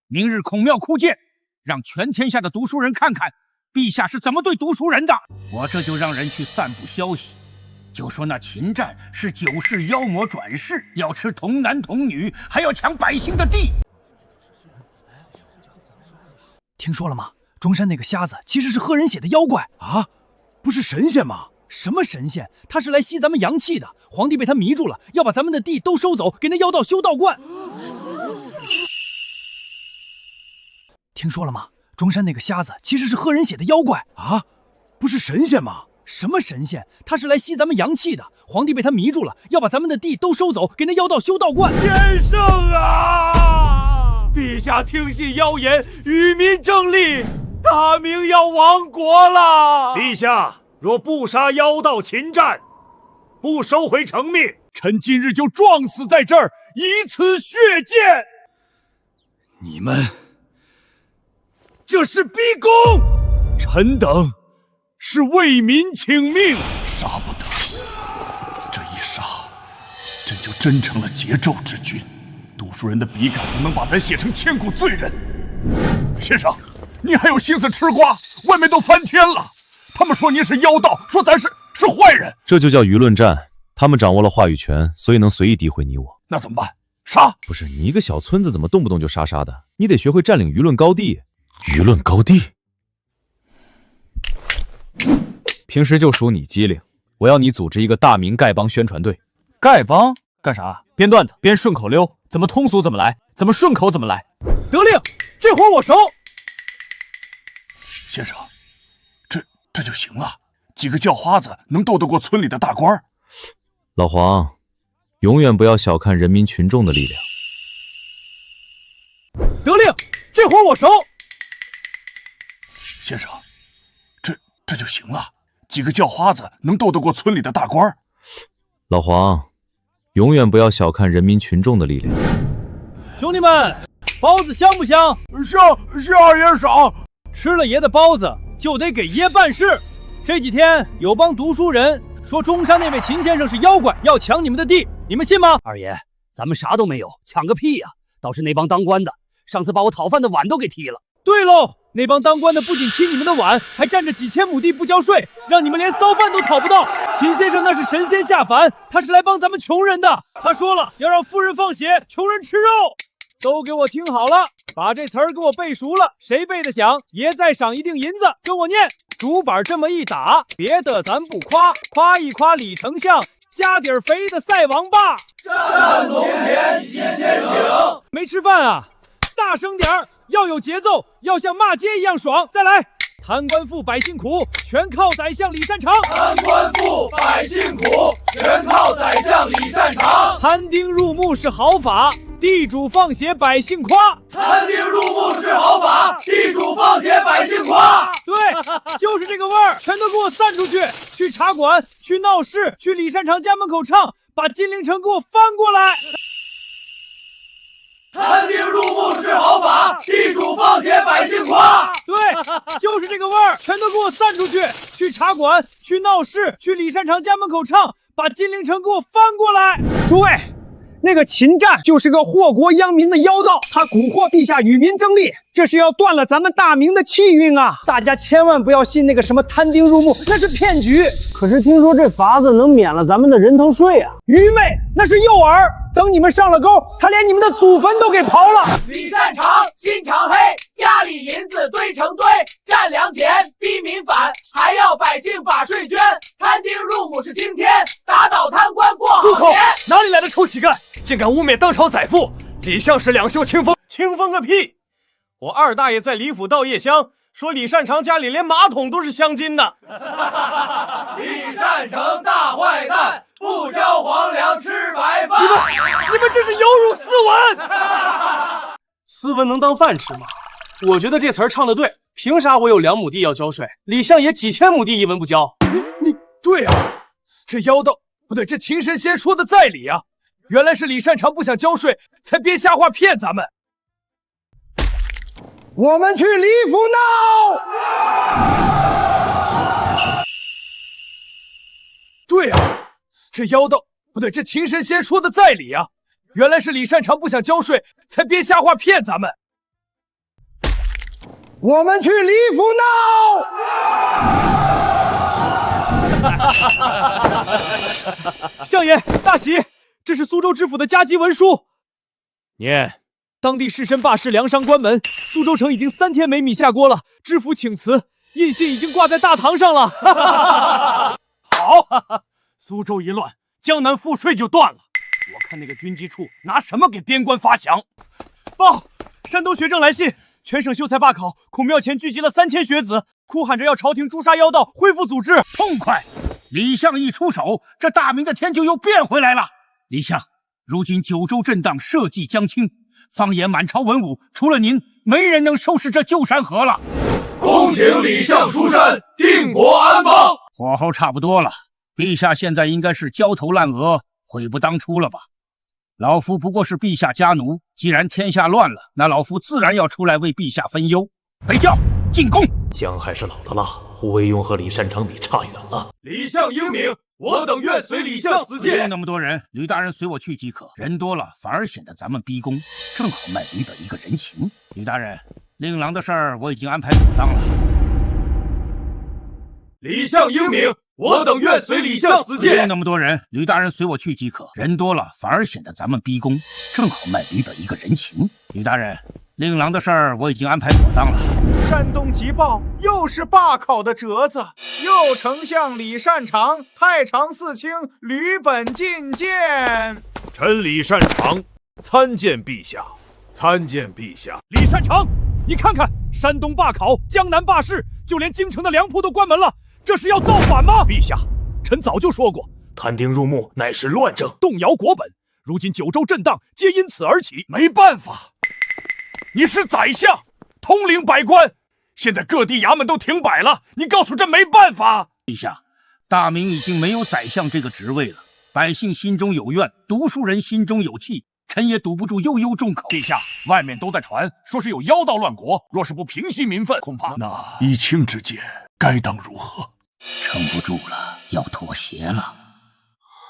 明日孔庙哭见，让全天下的读书人看看陛下是怎么对读书人的。我这就让人去散布消息，就说那秦战是9世妖魔转世，要吃童男童女，还要抢百姓的地。听说了吗？中山那个瞎子其实是喝人血的妖怪啊！不是神仙吗？什么神仙？他是来吸咱们阳气的。皇帝被他迷住了，要把咱们的地都收走，给那妖道修道观。听说了吗？中山那个瞎子其实是喝人血的妖怪啊！不是神仙吗？什么神仙？他是来吸咱们阳气的。皇帝被他迷住了，要把咱们的地都收走，给那妖道修道观。先生啊！陛下听信妖言，与民争利，大明要亡国了！陛下，若不杀妖道秦战，不收回成命，臣今日就撞死在这儿，以此血荐。你们这是逼宫！臣等是为民请命，杀不得。这一杀，朕就真成了桀纣之君。读书人的笔杆子能把咱写成千古罪人。先生，你还有心思吃瓜？外面都翻天了，他们说您是妖道，说咱是坏人。这就叫舆论战，他们掌握了话语权，所以能随意诋毁你我。那怎么办？杀？不是你一个小村子，怎么动不动就杀的？你得学会占领舆论高地。舆论高地？平时就属你机灵，我要你组织一个大明丐帮宣传队。丐帮干啥？编段子，编顺口溜，怎么通俗怎么来，怎么顺口怎么来。得令，这活我熟。先生，这就行了。几个叫花子能斗得过村里的大官？老黄，永远不要小看人民群众的力量。得令，这活我熟。先生，这就行了。几个叫花子能斗得过村里的大官？老黄，永远不要小看人民群众的力量。兄弟们，包子香不香？香也赏。吃了爷的包子就得给爷办事。这几天有帮读书人说中山那位秦先生是妖怪，要抢你们的地，你们信吗？二爷，咱们啥都没有，抢个屁呀！倒是那帮当官的，上次把我讨饭的碗都给踢了。对喽，那帮当官的不仅踢你们的碗，还占着几千亩地不交税，让你们连骚饭都讨不到。秦先生那是神仙下凡，他是来帮咱们穷人的。他说了，要让富人放血，穷人吃肉。都给我听好了，把这词儿给我背熟了，谁背得响，爷再赏一锭银子。跟我念，竹板这么一打，别的咱不夸，夸一夸李丞相，家底儿肥的赛王八。战龙田齐先请。没吃饭啊？大声点儿，要有节奏，要像骂街一样爽。再来，贪官富百姓苦，全靠宰相李善长。贪官富百姓苦，全靠宰相李善长。摊丁入墓是好法，地主放血百姓夸。摊丁入墓是好法，地主放血百姓夸。对，就是这个味儿，全都给我散出去！去茶馆，去闹市，去李善长家门口唱，把金陵城给我翻过来。摊丁入墓是好法，地主放血百姓夸。对，就是这个味儿，全都给我散出去！去茶馆，去闹市，去李善长家门口唱，把金陵城给我翻过来。诸位，那个秦战就是个祸国殃民的妖道，他蛊惑陛下与民争利，这是要断了咱们大明的气运啊！大家千万不要信那个什么摊丁入墓，那是骗局。可是听说这法子能免了咱们的人头税啊！愚昧，那是诱饵。等你们上了钩，他连你们的祖坟都给刨了。李善长心肠黑，家里银子堆成堆，占良田逼民反，还要百姓把税捐。摊丁入墓是青天，打倒贪官过好年。住口！哪里来的臭乞丐，竟敢污蔑当朝宰父！李相是两袖清风，清风个屁！我二大爷在李府倒夜香，说李善长家里连马桶都是镶金的。李善长大坏蛋，不交皇粮吃白饭。你们这是有辱斯文！斯文能当饭吃吗？我觉得这词儿唱得对，凭啥我有2亩地要交税，李相爷几千亩地一文不交？你对啊，这妖道不对，这秦神仙说的在理啊！原来是李善长不想交税，才编瞎话骗咱们。我们去李府闹！对啊，这妖道不对，这秦神仙说的在理啊！原来是李善长不想交税，才编瞎话骗咱们。我们去李府闹！相爷大喜，这是苏州知府的加急文书。念。当地士绅罢市，粮商关门，苏州城已经3天没米下锅了。知府请辞，印信已经挂在大堂上了。好，苏州一乱，江南赋税就断了。我看那个军机处拿什么给边关发饷？报，山东学政来信，全省秀才罢考，孔庙前聚集了3000学子，哭喊着要朝廷诛杀妖道，恢复组织。痛快！李相一出手，这大明的天就又变回来了。李相，如今九州震荡，社稷将倾。放眼满朝文武，除了您，没人能收拾这旧山河了。恭请李相出山，定国安邦。火候差不多了，陛下现在应该是焦头烂额，悔不当初了吧？老夫不过是陛下家奴，既然天下乱了，那老夫自然要出来为陛下分忧。北教进攻！姜还是老的辣，胡惟庸和李善长比差远了。李相英明，我等愿随李相死不用那么多人，吕大人随我去即可。人多了反而显得咱们逼宫，正好卖吕本一个人情。吕大人，令郎的事儿我已经安排妥当了。李相英明，我等愿随李相死谏。不用那么多人，吕大人随我去即可。人多了反而显得咱们逼宫，正好卖吕本一个人情。吕大人，令郎的事儿我已经安排妥当了。山东急报又是罢考的折子，右丞相李善长、太常寺卿吕本进谏。臣李善长参见陛下，参见陛下。李善长，你看看，山东罢考，江南罢市，就连京城的粮铺都关门了，这是要造反吗？陛下，臣早就说过，摊丁入幕乃是乱政，动摇国本。如今九州震荡，皆因此而起。没办法，你是宰相，统领百官，现在各地衙门都停摆了，你告诉朕没办法。陛下，大明已经没有宰相这个职位了，百姓心中有怨，读书人心中有气，臣也堵不住悠悠众口。陛下，外面都在传说是有妖道乱国，若是不平息民愤，恐怕那议卿之见该当如何？撑不住了，要妥协了。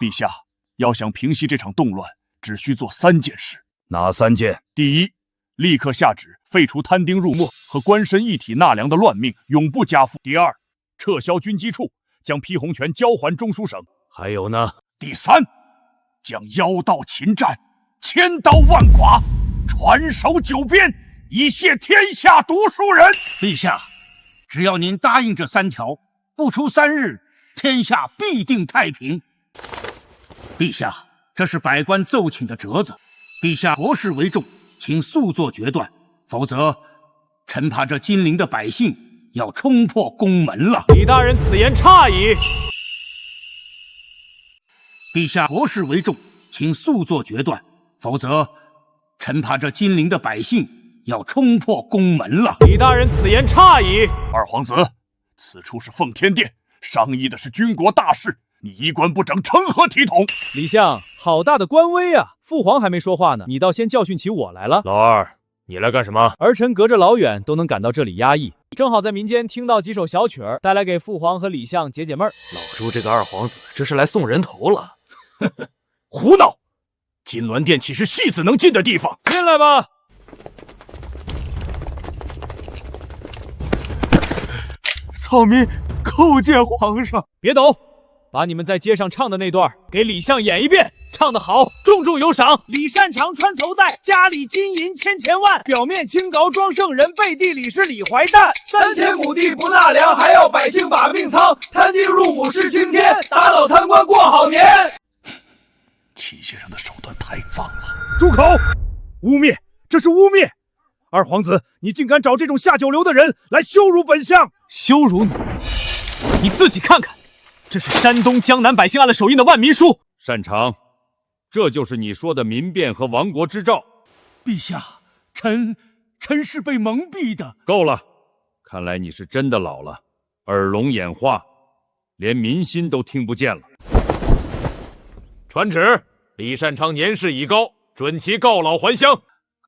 陛下，要想平息这场动乱，只需做3件事。哪3件？第一，立刻下旨废除摊丁入没和官绅一体纳粮的乱命，永不加赋。第二，撤销军机处，将批洪权交还中书省。还有呢？第三，将妖道秦战千刀万剐，传首九边，以谢天下读书人。陛下，只要您答应这3条，不出3日，天下必定太平。陛下，这是百官奏请的折子，陛下国事为重，请速作决断，否则臣怕这金陵的百姓要冲破宫门了。李大人此言差矣。陛下国事为重，请速作决断，否则臣怕这金陵的百姓要冲破宫门了。李大人此言差矣。二皇子，此处是奉天殿，商议的是军国大事，你衣冠不整，成何体统？李相，好大的官威啊！父皇还没说话呢，你倒先教训起我来了。老二，你来干什么？儿臣隔着老远都能感到这里压抑，正好在民间听到几首小曲儿，带来给父皇和李相解解闷儿。老朱这个二皇子，这是来送人头了。胡闹！金銮殿岂是戏子能进的地方？进来吧。草民叩见皇上。别抖，把你们在街上唱的那段给李相演一遍，唱得好，重重有赏。李善长穿绸带，家里金银千万，表面清高装圣人，背地里是李怀诞。3000亩地不纳粮，还要百姓把命仓。摊丁入亩是青天，打倒贪官过好年。秦先生的手段太脏了！住口！污蔑，这是污蔑！二皇子，你竟敢找这种下九流的人来羞辱本相！羞辱你？你自己看看，这是山东江南百姓按了手印的万民书。擅长，这就是你说的民变和亡国之兆。陛下，臣是被蒙蔽的。够了，看来你是真的老了，耳聋眼花，连民心都听不见了。传旨，李善长年事已高，准其告老还乡。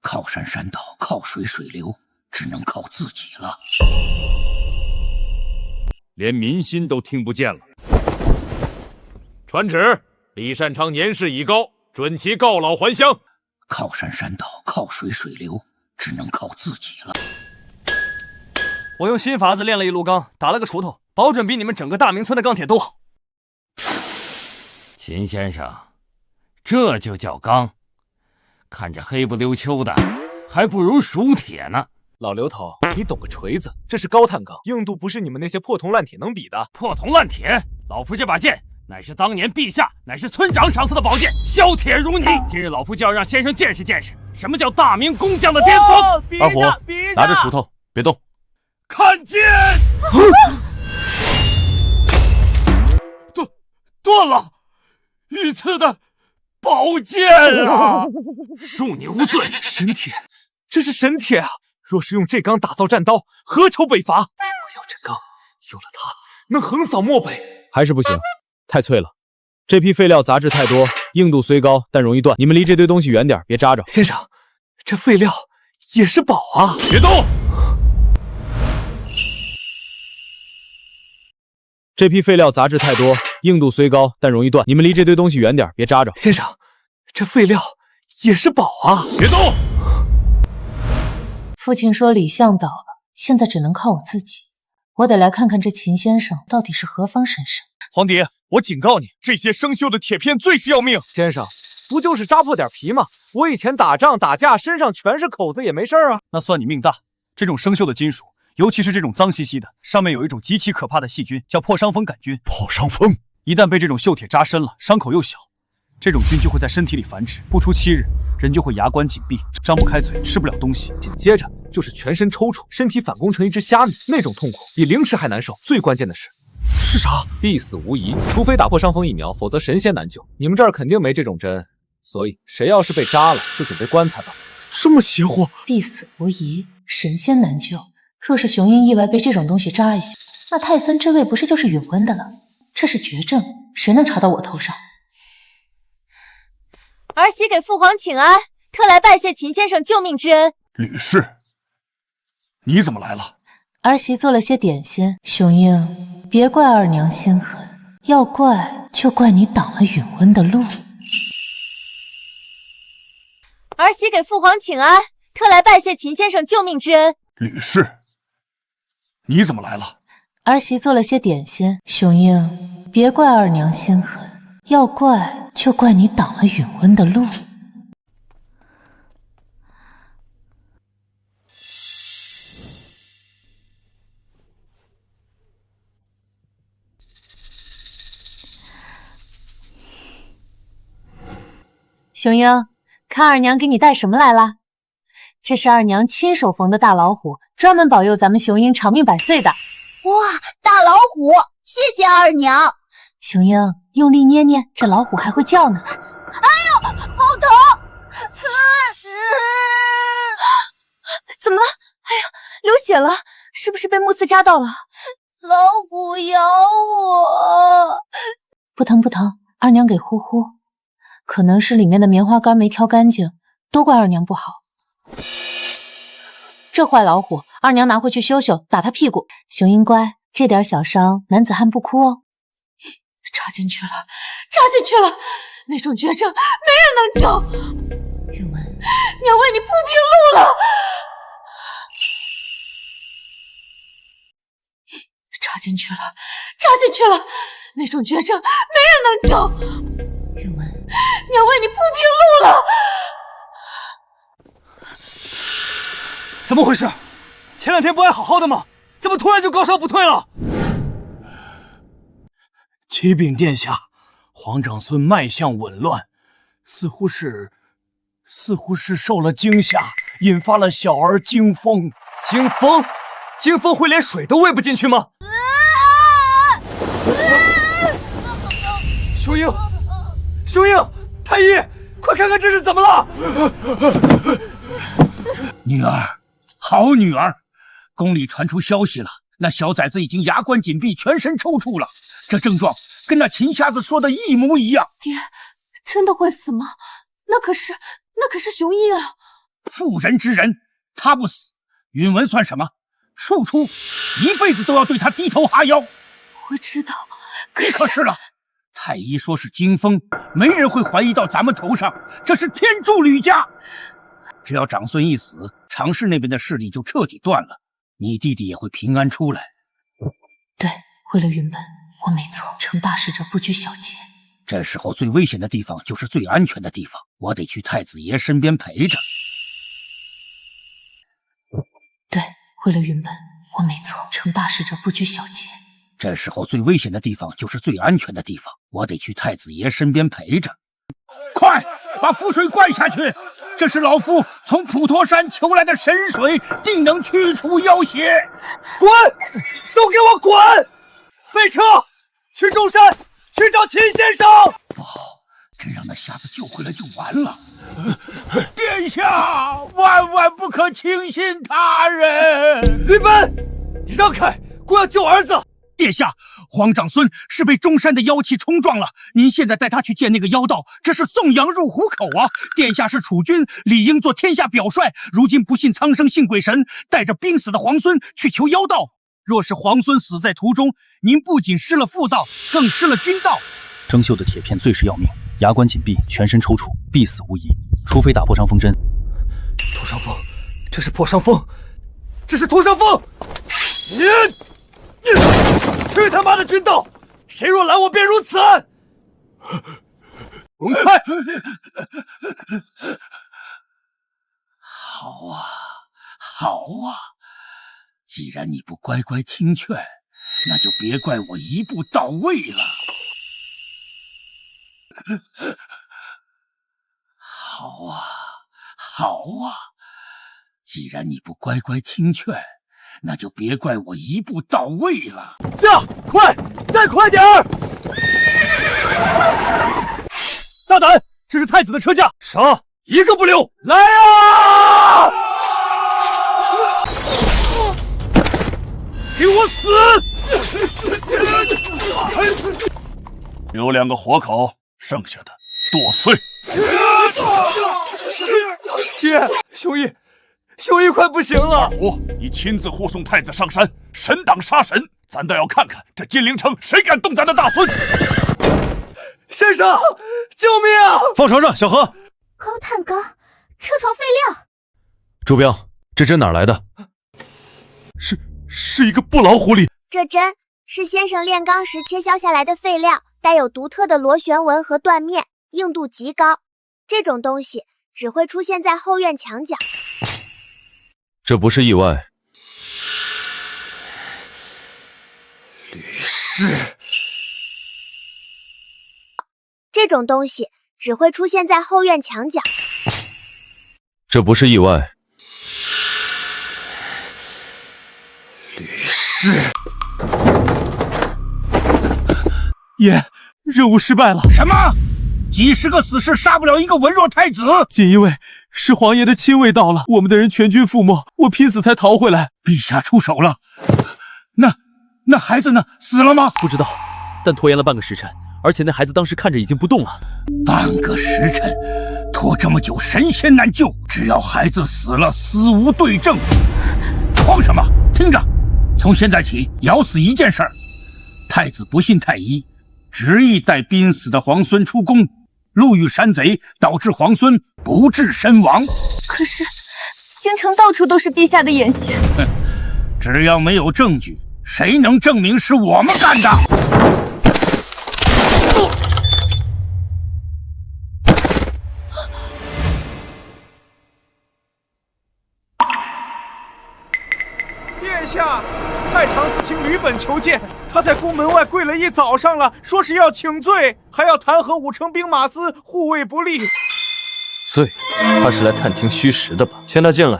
靠山山倒，靠水水流，只能靠自己了。连民心都听不见了。传旨，李善长年事已高，准其告老还乡。靠山山倒，靠水水流，只能靠自己了。我用新法子炼了一炉钢，打了个锄头，保准比你们整个大明村的钢铁都好。秦先生，这就叫钢？看着黑不溜秋的，还不如熟铁呢。老刘头，你懂个锤子，这是高碳钢，硬度不是你们那些破铜烂铁能比的。破铜烂铁，老夫这把剑乃是当年陛下乃是村长赏赐的宝剑，削铁如泥。今日老夫就要让先生见识见识，什么叫大明工匠的巅峰。二虎，拿着锄头，别动。看剑！断了，御赐的宝剑啊！恕你无罪。神铁，这是神铁啊！若是用这钢打造战刀，何愁北伐？我要这钢，有了它，能横扫漠北。还是不行，太脆了。这批废料杂质太多，硬度虽高，但容易断。你们离这堆东西远点，别扎着。先生，这废料也是宝啊！别动！这批废料杂质太多，硬度虽高，但容易断。你们离这堆东西远点，别扎着。先生，这废料也是宝啊！别动！父亲说李相倒了，现在只能靠我自己。我得来看看这秦先生到底是何方神圣。皇帝，我警告你，这些生锈的铁片最是要命。先生，不就是扎破点皮吗？我以前打仗打架，身上全是口子也没事啊。那算你命大。这种生锈的金属，尤其是这种脏兮兮的，上面有一种极其可怕的细菌，叫破伤风杆菌。破伤风，一旦被这种锈铁扎深了，伤口又小，这种菌就会在身体里繁殖，不出7日，人就会牙关紧闭，张不开嘴，吃不了东西。紧接着就是全身抽搐，身体反攻成一只虾米，那种痛苦比凌迟还难受。最关键的是啥？必死无疑，除非打破伤风疫苗，否则神仙难救。你们这儿肯定没这种针，所以谁要是被扎了，就准备棺材吧。这么邪乎？必死无疑，神仙难救。若是雄鹰意外被这种东西扎一下，那太孙之位不是就是允温的了？这是绝症，谁能查到我头上？儿媳给父皇请安，特来拜谢秦先生救命之恩。吕氏，你怎么来了？儿媳做了些点心。雄鹰，别怪二娘心狠，要怪就怪你挡了允温的路。儿媳给父皇请安，特来拜谢秦先生救命之恩。吕氏，你怎么来了？儿媳做了些点心。雄鹰，别怪二娘心狠，要怪就怪你挡了允温的路。雄鹰，看二娘给你带什么来了？这是二娘亲手缝的大老虎，专门保佑咱们雄鹰长命百岁的。哇，大老虎，谢谢二娘。雄鹰，用力捏捏，这老虎还会叫呢。哎呦，好疼！怎么了？哎呀，流血了，是不是被木刺扎到了？老虎咬我。不疼不疼，二娘给呼呼。可能是里面的棉花干没挑干净，都怪二娘不好。这坏老虎，二娘拿回去修修，打他屁股。雄鹰乖，这点小伤，男子汉不哭哦。扎进去了，扎进去了，那种绝症没人能救。允文，娘为你铺平路了。扎进去了，扎进去了，那种绝症没人能救。允文，娘为你铺平路了。怎么回事？前2天不还好好的吗？怎么突然就高烧不退了？启禀殿下，皇长孙脉象紊乱，似乎是受了惊吓，引发了小儿惊风。惊风？惊风会连水都喂不进去吗？雄鹰，雄鹰，太医，快看看这是怎么了！女儿，好女儿，宫里传出消息了，那小崽子已经牙关紧闭，全身抽搐了，这症状跟那秦瞎子说的一模一样。爹，真的会死吗？那可是雄鹰啊！妇人之仁，他不死，允文算什么？庶出，一辈子都要对他低头哈腰。我知道，可是了。太医说是惊风，没人会怀疑到咱们头上，这是天助吕家。只要长孙一死，常氏那边的势力就彻底断了，你弟弟也会平安出来。对，为了允本，我没错，成大事者不拘小节。这时候最危险的地方就是最安全的地方，我得去太子爷身边陪着。对，为了允本，我没错，成大事者不拘小节。这时候最危险的地方就是最安全的地方，我得去太子爷身边陪着。快，把符水灌下去！这是老夫从普陀山求来的神水，定能驱除妖邪。滚！都给我滚！备车，去中山，去找秦先生。不好，真让那瞎子救回来就完了。殿殿下，万万不可轻信他人！吕本，你让开，姑要救儿子。殿下，皇长孙是被中山的妖气冲撞了，您现在带他去见那个妖道，这是送羊入虎口啊！殿下是储君，理应做天下表率，如今不信苍生信鬼神，带着濒死的皇孙去求妖道。若是皇孙死在途中，您不仅失了妇道，更失了君道。生锈的铁片最是要命，牙关紧闭，全身抽搐，必死无疑，除非打破伤风针。破伤风，这是破伤风，这是破伤风！去他妈的君道！谁若拦我，便如此！滚开！好啊，好啊！既然你不乖乖听劝，那就别怪我一步到位了。好啊，好啊！既然你不乖乖听劝，那就别怪我一步到位了。驾，快，再快点儿！大胆！这是太子的车驾，杀，一个不留！来啊！给我死！留2个活口，剩下的剁碎。爹，雄一快不行了！二虎，你亲自护送太子上山，神挡杀神，咱倒要看看这金陵城谁敢动咱的大孙！先生，救命啊！放床上，小何。高碳钢，车床废料。朱标，这针哪来的？是一个布老虎里。这针是先生炼钢时切削下来的废料，带有独特的螺旋纹和断面，硬度极高。这种东西只会出现在后院墙角。这不是意外。吕氏，这种东西只会出现在后院墙角。这不是意外。吕氏，爷，任务失败了。什么？几十个死士杀不了一个文弱太子？锦衣卫，是皇爷的亲卫到了，我们的人全军覆没，我拼死才逃回来。陛下出手了。那孩子呢？死了吗？不知道，但拖延了半个时辰，而且那孩子当时看着已经不动了。半个时辰，拖这么久，神仙难救。只要孩子死了，死无对证。慌什么？听着，从现在起，咬死一件事儿：太子不信太医，执意带濒死的皇孙出宫，路遇山贼，导致皇孙不治身亡。可是，京城到处都是陛下的眼线。哼，只要没有证据，谁能证明是我们干的？殿下，太常司卿吕本求见，他在宫门外跪了一早上了，说是要请罪，还要弹劾武城兵马司护卫不力。罪，他是来探听虚实的吧？宣他进来，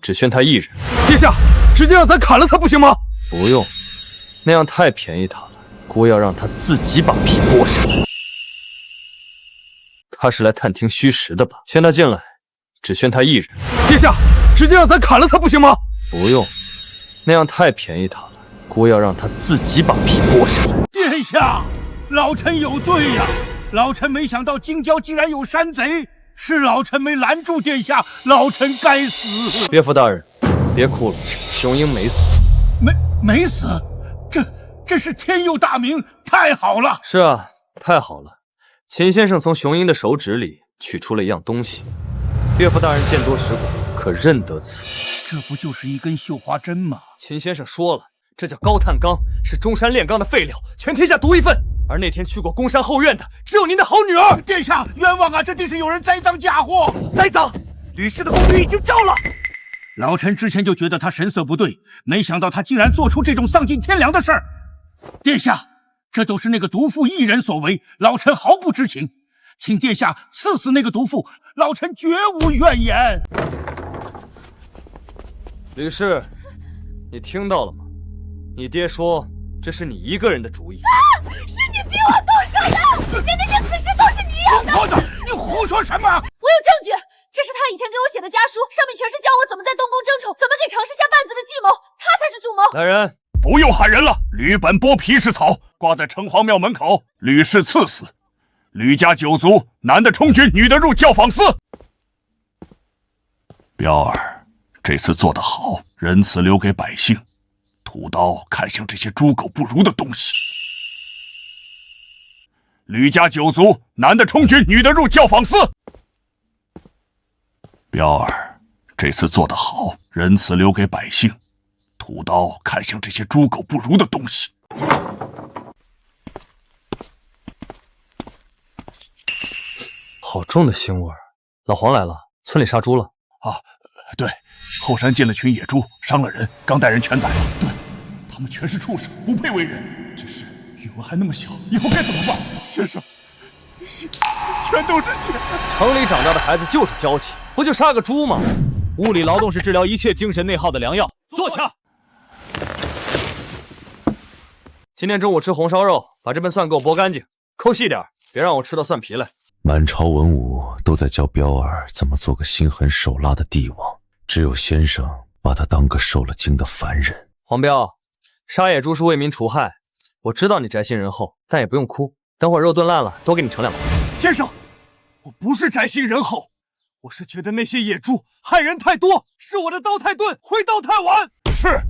只宣他一人。殿下，直接让咱砍了他不行吗？不用，那样太便宜他了。姑要让他自己把皮剥下来。他是来探听虚实的吧？宣他进来，只宣他一人。殿下，直接让咱砍了他不行吗？不用，那样太便宜他了。姑要让他自己把皮剥下来。殿下，老臣有罪呀！老臣没想到京郊竟然有山贼，是老臣没拦住殿下，老臣该死。岳父大人，别哭了，雄鹰没死。没死？这是天佑大明，太好了！是啊，太好了。秦先生从雄鹰的手指里取出了一样东西，岳父大人见多识广，可认得此？这不就是一根绣花针吗？秦先生说了，这叫高碳钢，是中山炼钢的废料，全天下独一份。而那天去过宫山后院的，只有您的好女儿。殿下冤枉啊！这定是有人栽赃嫁祸。栽赃！吕氏的宫女已经招了。老臣之前就觉得他神色不对，没想到他竟然做出这种丧尽天良的事儿。殿下，这都是那个毒妇一人所为，老臣毫不知情，请殿下赐死那个毒妇，老臣绝无怨言。吕氏，你听到了吗？你爹说这是你一个人的主意。是你逼我动手的，连那些死尸都是你养的。婆子，你胡说什么？我有证据，这是太以前给我写的家书，上面全是教我怎么在东宫争宠，怎么给常氏下绊子的计谋，他才是主谋。来人，不用喊人了，吕本剥皮氏草，挂在城隍庙门口，吕氏赐死。吕家9族，男的充军，女的入教坊司。彪儿，这次做得好，仁慈留给百姓，屠刀看向这些猪狗不如的东西。吕家9族，男的充军，女的入教坊司。彪儿，这次做得好，仁慈留给百姓，屠刀看向这些猪狗不如的东西。好重的腥味儿！老黄来了，村里杀猪了。啊，对，后山进了群野猪，伤了人，刚带人全宰了。对，他们全是畜生，不配为人。只是宇文还那么小，以后该怎么办？先生，血，全都是血。城里长大的孩子就是娇气，不就杀个猪吗？物理劳动是治疗一切精神内耗的良药。坐下。今天中午吃红烧肉，把这盆蒜给我剥干净，抠细点，别让我吃到蒜皮来。满朝文武都在教彪儿怎么做个心狠手辣的帝王，只有先生把他当个受了惊的凡人。黄彪，杀野猪是为民除害，我知道你宅心仁厚，但也不用哭，等会儿肉炖烂了，多给你盛2盘。先生，我不是宅心仁厚，我是觉得那些野猪害人太多，是我的刀太钝，挥刀太晚。是，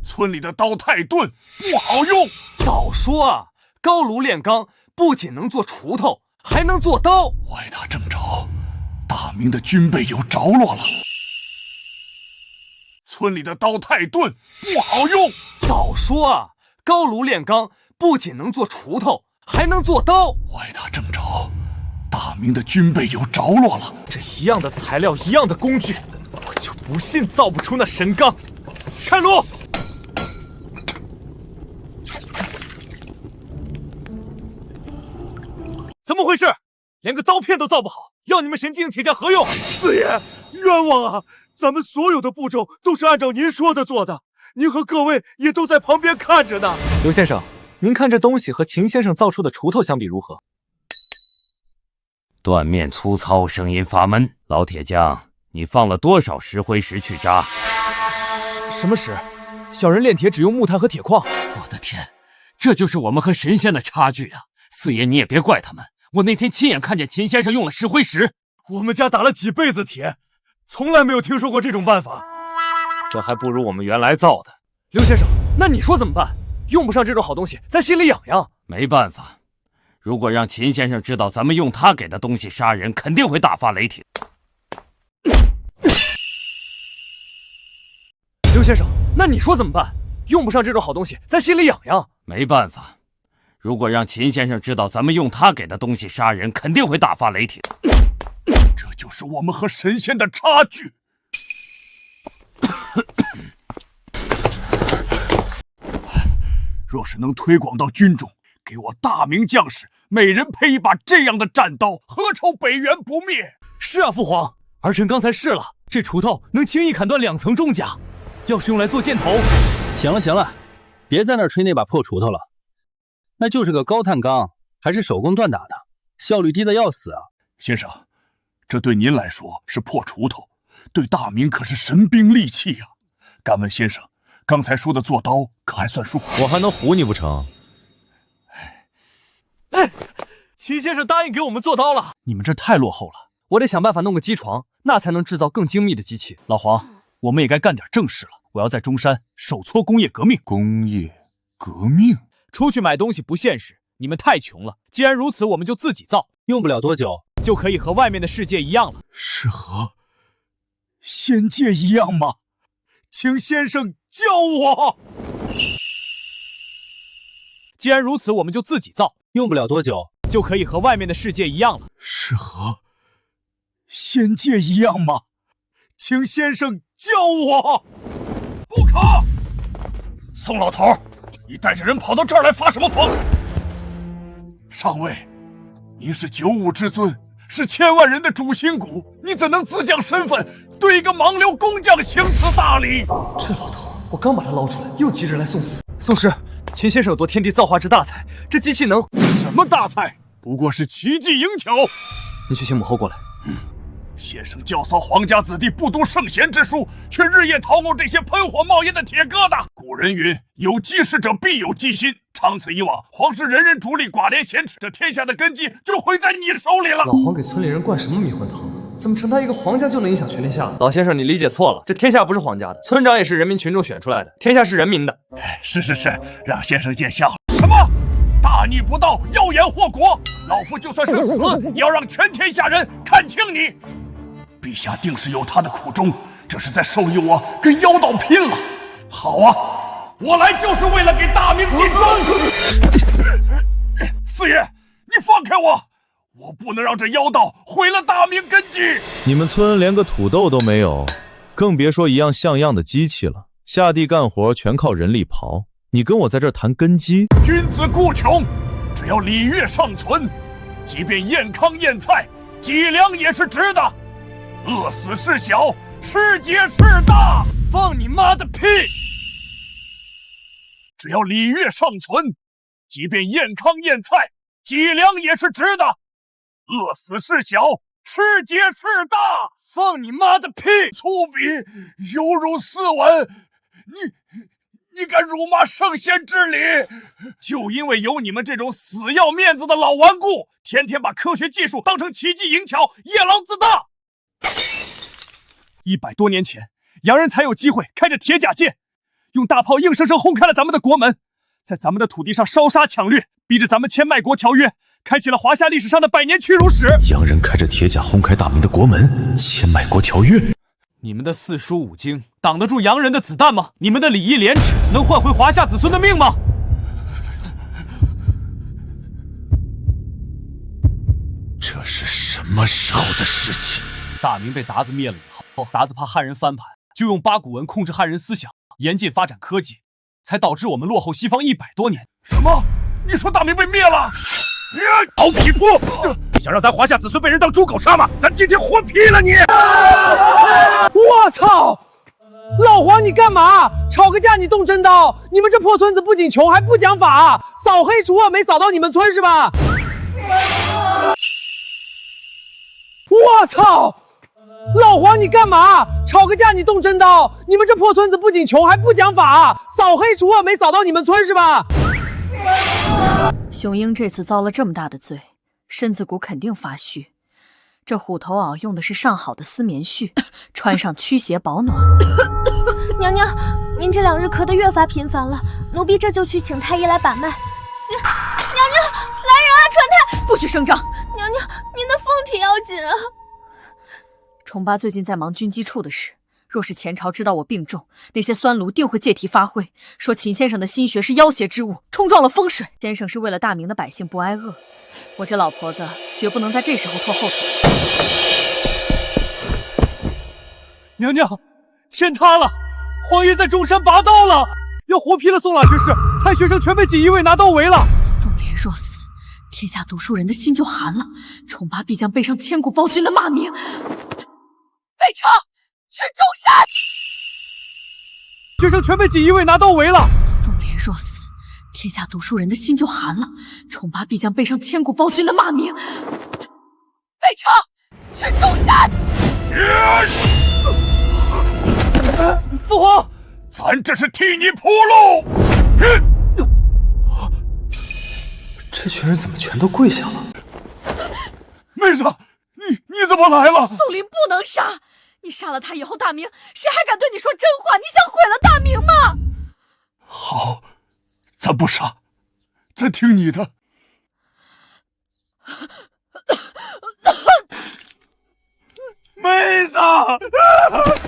村里的刀太钝，不好用。早说啊！高炉炼钢，不仅能做锄头，还能做刀。外大正着，大明的军备有着落了。村里的刀太钝，不好用。早说啊！高炉炼钢，不仅能做锄头，还能做刀。外大正着，大明的军备有着落了。这一样的材料，一样的工具，我就不信造不出那神钢。开炉！怎么回事？连个刀片都造不好，要你们神机硬铁匠何用？四爷，冤枉啊！咱们所有的步骤都是按照您说的做的，您和各位也都在旁边看着呢。刘先生，您看这东西和秦先生造出的锄头相比如何？断面粗糙，声音发闷。老铁匠，你放了多少石灰石去扎？什么石？小人炼铁只用木炭和铁矿。我的天，这就是我们和神仙的差距啊！四爷，你也别怪他们。我那天亲眼看见秦先生用了石灰石，我们家打了几辈子铁，从来没有听说过这种办法。这还不如我们原来造的。刘先生，那你说怎么办？用不上这种好东西，咱心里痒痒。没办法，如果让秦先生知道咱们用他给的东西杀人，肯定会大发雷霆。刘先生，那你说怎么办？用不上这种好东西，咱心里痒痒。没办法，如果让秦先生知道咱们用他给的东西杀人，肯定会大发雷霆。这就是我们和神仙的差距。若是能推广到军中，给我大明将士每人配一把这样的战刀，何愁北元不灭？是啊，父皇，儿臣刚才试了，这锄头能轻易砍断2层重甲，要是用来做箭头……行了行了，别在那儿吹那把破锄头了，那就是个高碳钢，还是手工锻打的，效率低的要死啊！先生，这对您来说是破锄头，对大明可是神兵利器呀！敢问先生，刚才说的做刀可还算数？我还能唬你不成？哎，齐先生答应给我们做刀了。你们这太落后了，我得想办法弄个机床，那才能制造更精密的机器。老黄，我们也该干点正事了。我要在中山手搓工业革命。工业革命？出去买东西不现实，你们太穷了。既然如此，我们就自己造，用不了多久就可以和外面的世界一样了。是和仙界一样吗？请先生教我。既然如此，我们就自己造，用不了多久就可以和外面的世界一样了。是和仙界一样吗？请先生教我。不可！宋老头，你带着人跑到这儿来发什么疯？上尉，您是95之尊，是千万人的主心骨，你怎能自降身份，对一个盲流工匠行此大礼？这老头，我刚把他捞出来，又急着来送死。宋师，秦先生有夺天地造化之大才，这机器能……什么大才？不过是奇技淫巧。你去请母后过来。先生教唆皇家子弟不读圣贤之书，却日夜讨弄这些喷火冒烟的铁疙瘩。古人云：有积事者必有积心。长此以往，皇室人人逐利，寡廉鲜耻，这天下的根基就毁在你手里了。老黄给村里人灌什么迷魂汤？怎么成他一个皇家就能影响全天下？老先生，你理解错了，这天下不是皇家的，村长也是人民群众选出来的，天下是人民的。是，让先生见笑。什么？大逆不道，妖言祸国！老夫就算是死，也要让全天下人看清你。陛下定是有他的苦衷，这是在授意我跟妖道拼了。好啊，我来就是为了给大明尽忠。四爷，你放开我！我不能让这妖道毁了大明根基。你们村连个土豆都没有，更别说一样像样的机器了。下地干活全靠人力刨，你跟我在这谈根基？君子固穷，只要礼乐尚存，即便宴糠宴菜，脊梁也是直的。饿死事小，吃节事大。放你妈的屁！只要礼乐尚存，即便宴糠宴菜，脊梁也是直的。饿死事小，吃节事大。放你妈的屁！粗鄙，有辱斯文！你敢辱骂圣贤之礼？就因为有你们这种死要面子的老顽固，天天把科学技术当成奇技淫巧，夜郎自大。100多年前，洋人才有机会开着铁甲舰，用大炮硬生生轰开了咱们的国门，在咱们的土地上烧杀抢掠，逼着咱们签卖国条约，开启了华夏历史上的100年屈辱史。洋人开着铁甲轰开大明的国门，签卖国条约。你们的四书五经挡得住洋人的子弹吗？你们的礼义廉耻能换回华夏子孙的命吗？这是什么时候的事情？大明被鞑子灭了以后，鞑子怕汉人翻盘，就用八股文控制汉人思想，严禁发展科技，才导致我们落后西方100多年。什么？你说大明被灭了？好匹夫！你想让咱华夏子孙被人当猪狗杀吗？咱今天活劈了你！我操！老黄你干嘛？吵个架你动真刀？你们这破村子不仅穷还不讲法，扫黑除恶没扫到你们村是吧？我操！老黄你干嘛？吵个架你动真刀？你们这破村子不仅穷还不讲法，扫黑除恶没扫到你们村是吧？雄鹰这次遭了这么大的罪，身子骨肯定发虚。这虎头袄用的是上好的丝棉絮，穿上驱邪保暖。娘娘，您这2日咳得越发频繁了，奴婢这就去请太医来把脉。娘娘，来人啊，传太！不许声张！娘娘，您的凤体要紧啊！崇八最近在忙军机处的事，若是前朝知道我病重，那些酸奴定会借题发挥，说秦先生的心学是妖邪之物，冲撞了风水。先生是为了大明的百姓不挨饿，我这老婆子绝不能在这时候拖后腿。娘娘，天塌了！皇爷在中山拔刀了，要活劈了宋老学士，太学生全被锦衣卫拿刀围了。宋濂若死，天下读书人的心就寒了，崇八必将背上千古暴君的骂名。北城，去中山！学生全被锦衣卫拿刀围了。宋濂若死，天下读书人的心就寒了，崇八必将背上千古暴君的骂名。北城，去中山！父皇，咱这是替你铺路。这群人怎么全都跪下了？妹子，你怎么来了？宋林不能杀，你杀了他以后，大明谁还敢对你说真话？你想毁了大明吗？好，咱不杀，咱听你的。妹子，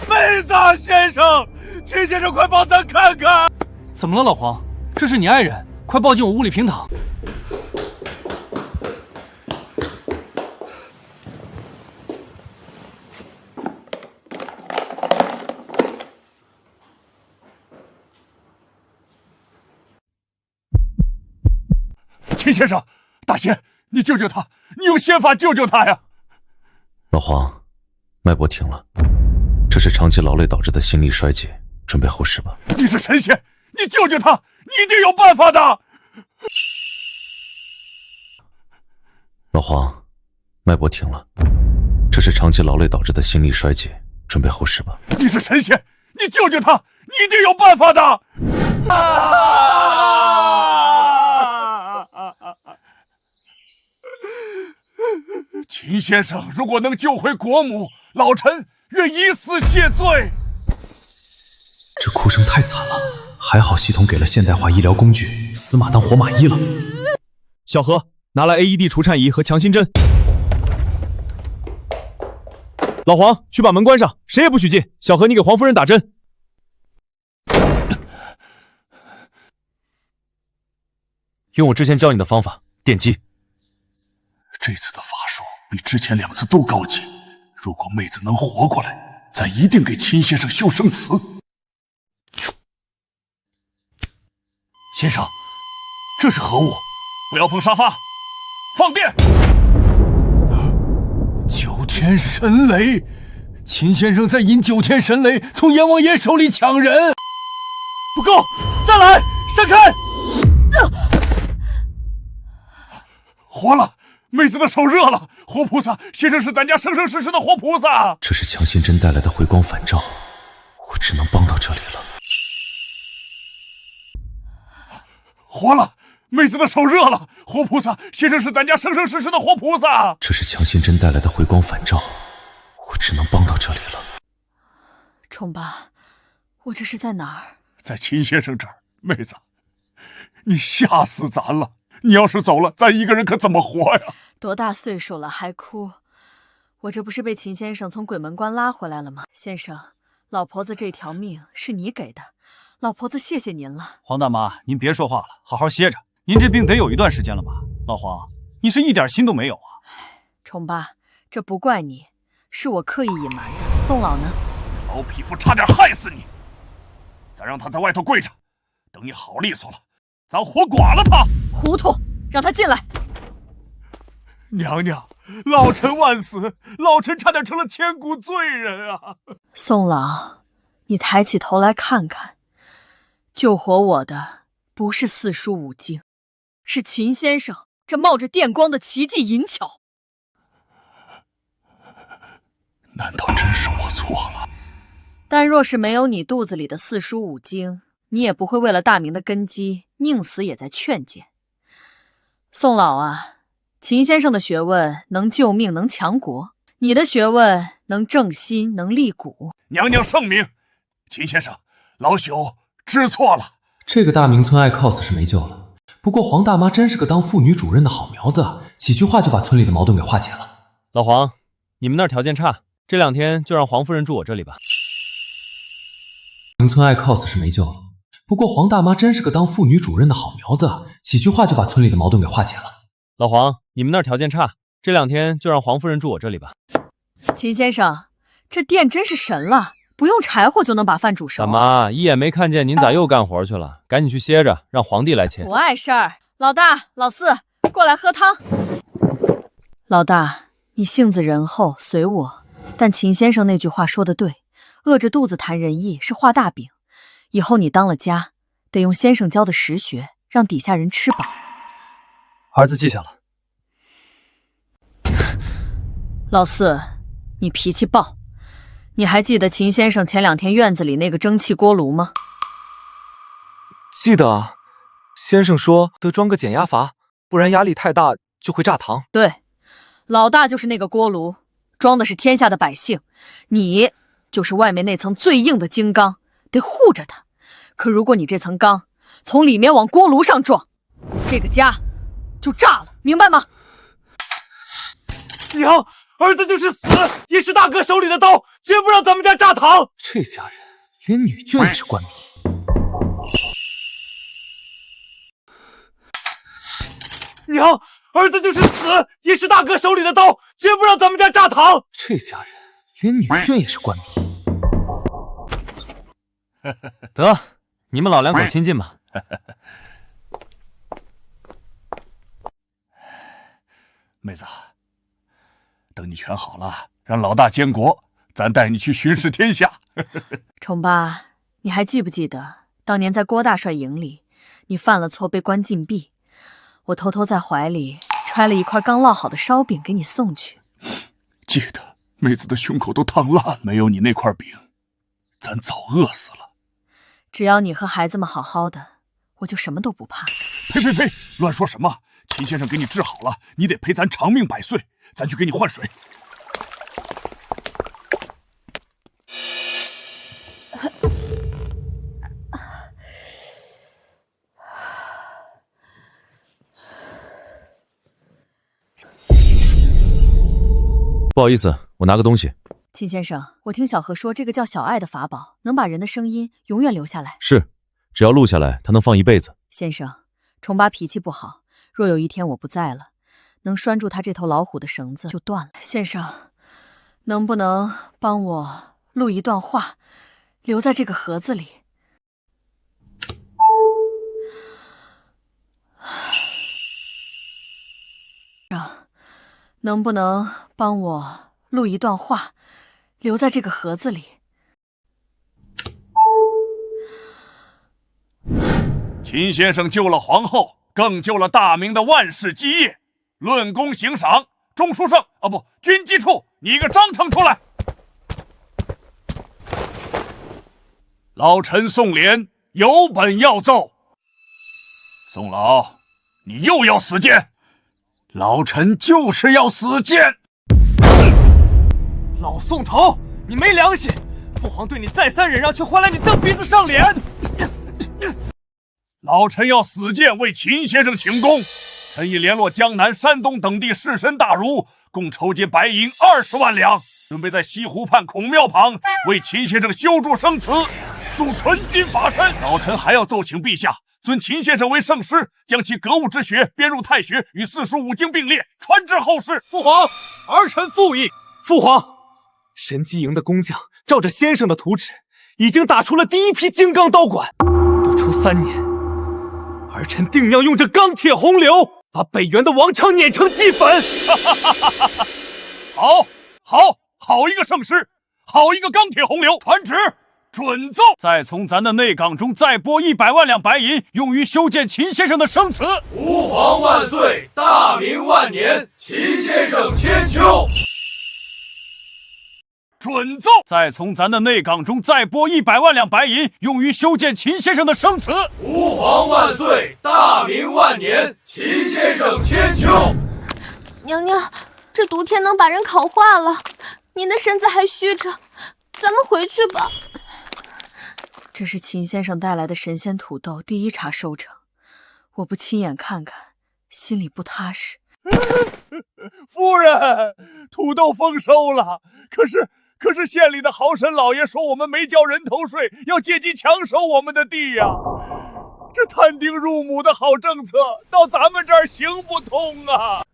妹子，先生，秦先生，快帮咱看看！怎么了，老黄？这是你爱人，快抱进我屋里平躺。秦先生，大仙，你救救他，你用仙法救救他呀！老黄，脉搏停了，这是长期劳累导致的心力衰竭，准备后事吧。你是神仙，你救救他，你一定有办法的。老黄，脉搏停了，这这是长期劳累导致的心力衰竭，准备后事吧。你是神仙，你救救他，你一定有办法的。秦先生如果能救回国母，老臣愿以死谢罪。这哭声太惨了，还好系统给了现代化医疗工具，死马当活马医了。小何，拿来 AED 除颤仪和强心针。老黄，去把门关上，谁也不许进。小何，你给黄夫人打针。用我之前教你的方法，电击。这次的法术比之前2次都高级，如果妹子能活过来，咱一定给秦先生修生祠。先生，这是何物？不要碰沙发，放电！九天神雷，秦先生在引九天神雷从阎王爷手里抢人。不够，再来，闪开！活了！妹子的手热了，活菩萨，先生是咱家生生世世的活菩萨。这是强心针带来的回光返照，我只能帮到这里了。活了！妹子的手热了，活菩萨，先生是咱家生生世世的活菩萨。这是强心针带来的回光返照，我只能帮到这里了。虫爸，我这是在哪儿？在秦先生这儿。妹子，你吓死咱了！你要是走了，咱一个人可怎么活呀？多大岁数了还哭？我这不是被秦先生从鬼门关拉回来了吗？先生，老婆子这条命是你给的，老婆子谢谢您了。黄大妈，您别说话了，好好歇着。您这病得有一段时间了吧？老黄，你是一点心都没有啊！虫爸，这不怪你，是我刻意隐瞒的。宋老呢？老匹夫差点害死你！咱让他在外头跪着，等你好利索了，咱活剐了他！糊涂，让他进来。娘娘，老臣万死，老臣差点成了千古罪人啊！宋老，你抬起头来看看，救活我的不是四书五经，是秦先生这冒着电光的奇技银巧。难道真是我错了？但若是没有你肚子里的四书五经，你也不会为了大明的根基宁死也在劝谏。宋老啊，秦先生的学问能救命，能强国；你的学问能正心，能立骨。娘娘圣明，秦先生，老朽知错了。这个大明村爱 cos 是没救了，不过黄大妈真是个当妇女主任的好苗子啊，几句话就把村里的矛盾给化解了。老黄，你们那儿条件差，这2天就让黄夫人住我这里吧。明村爱 cos 是没救了，不过黄大妈真是个当妇女主任的好苗子啊，几句话就把村里的矛盾给化解了。老黄，你们那儿条件差，这2天就让黄夫人住我这里吧。秦先生，这电真是神了，不用柴火就能把饭煮熟。大妈，一眼没看见您咋又干活去了？赶紧去歇着，让皇帝来切。不碍事儿。老大、老四，过来喝汤。老大，你性子仁厚，随我。但秦先生那句话说得对，饿着肚子谈仁义是画大饼。以后你当了家，得用先生教的实学，让底下人吃饱。儿子记下了。老四，你脾气暴。你还记得秦先生前2天院子里那个蒸汽锅炉吗？记得啊，先生说得装个减压阀，不然压力太大就会炸膛。对，老大就是那个锅炉，装的是天下的百姓，你就是外面那层最硬的金刚，得护着它。可如果你这层钢从里面往锅炉上撞，这个家就炸了，明白吗？娘，儿子就是死也是大哥手里的刀，绝不让咱们家炸膛。这家人连女眷也是官迷。娘，儿子就是死也是大哥手里的刀，绝不让咱们家炸膛。这家人连女眷也是官迷。得，你们老2口亲近吧。妹子，等你全好了，让老大监国，咱带你去巡视天下。宠爸，你还记不记得当年在郭大帅营里，你犯了错被关禁闭，我偷偷在怀里揣了一块刚烙好的烧饼给你送去。记得，妹子的胸口都烫烂，没有你那块饼，咱早饿死了。只要你和孩子们好好的，我就什么都不怕。呸！乱说什么？秦先生给你治好了，你得陪咱长命百岁。咱去给你换水。不好意思，我拿个东西。秦先生，我听小何说，这个叫小爱的法宝能把人的声音永远留下来。是，只要录下来，它能放一辈子。先生，虫八脾气不好，若有一天我不在了，能拴住他这头老虎的绳子就断了。先生，能不能帮我录一段话，留在这个盒子里？能不能帮我录一段话，留在这个盒子里？秦先生救了皇后，更救了大明的万世基业，论功行赏。钟书胜啊，不，军机处拟个章程出来。老臣宋濂有本要奏。宋老，你又要死谏？老臣就是要死谏。老宋头，你没良心！父皇对你再三忍让，却换来你蹬鼻子上脸。老臣要死谏为秦先生请功。臣已联络江南、山东等地士绅大儒，共筹集白银20万两，准备在西湖畔孔庙旁为秦先生修筑生祠，塑纯金法身。老臣还要奏请陛下尊秦先生为圣师，将其格物之学编入太学，与四书五经并列，传至后世。父皇，儿臣复议。父皇，神机营的工匠照着先生的图纸，已经打出了第一批金刚刀管。不出3年，儿臣定要用这钢铁洪流，把北元的王朝碾成齑粉。好一个圣师，好一个钢铁洪流！传旨。准奏！再从咱的内岗中再拨100万两白银，用于修建秦先生的生祠。吾皇万岁，大明万年，秦先生千秋。准奏！再从咱的内岗中再拨100万两白银，用于修建秦先生的生祠。吾皇万岁，大明万年，秦先生千秋。娘娘，这毒天能把人烤化了，您的身子还虚着，咱们回去吧。这是秦先生带来的神仙土豆第1茬收成，我不亲眼看看，心里不踏实。夫人，土豆丰收了，可是县里的豪绅老爷说我们没交人头税，要借机抢收我们的地呀。这摊丁入亩的好政策，到咱们这儿行不通啊！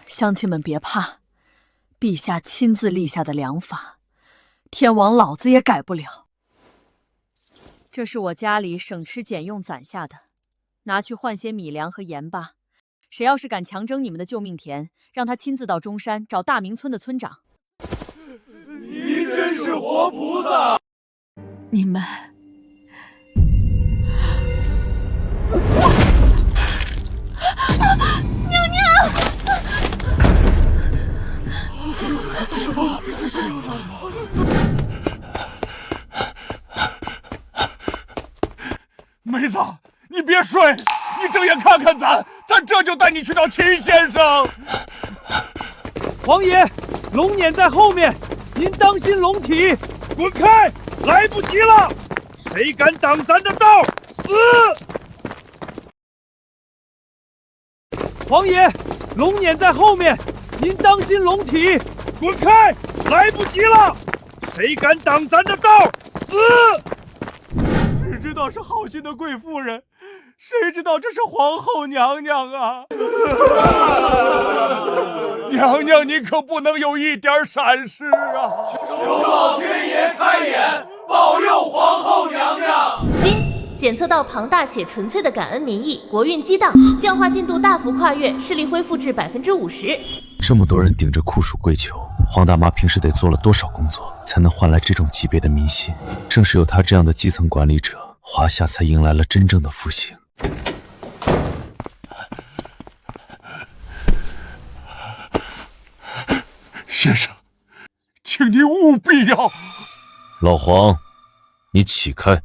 乡亲们别怕，陛下亲自立下的良法，天王老子也改不了。这是我家里省吃俭用攒下的，拿去换些米粮和盐吧。谁要是敢强征你们的救命田，让他亲自到中山找大明村的村长。你真是活菩萨！你们娘娘！妹子，你别睡，你睁眼看看咱这就带你去找秦先生。王爷，龙辇在后面，您当心龙体。滚开！来不及了，谁敢挡咱的道，死！王爷，龙辇在后面，您当心龙体。滚开！来不及了，谁敢挡咱的道，死！只知道是好心的贵夫人，谁知道这是皇后娘娘啊！娘娘，你可不能有一点闪失啊！求老天爷开眼，保佑皇后娘娘。检测到庞大且纯粹的感恩民意，国运激荡，教化进度大幅跨越，势力恢复至50%。这么多人顶着酷暑跪求，黄大妈平时得做了多少工作，才能换来这种级别的民心？正是有她这样的基层管理者，华夏才迎来了真正的复兴。先生，请您务必要……老黄，你起开！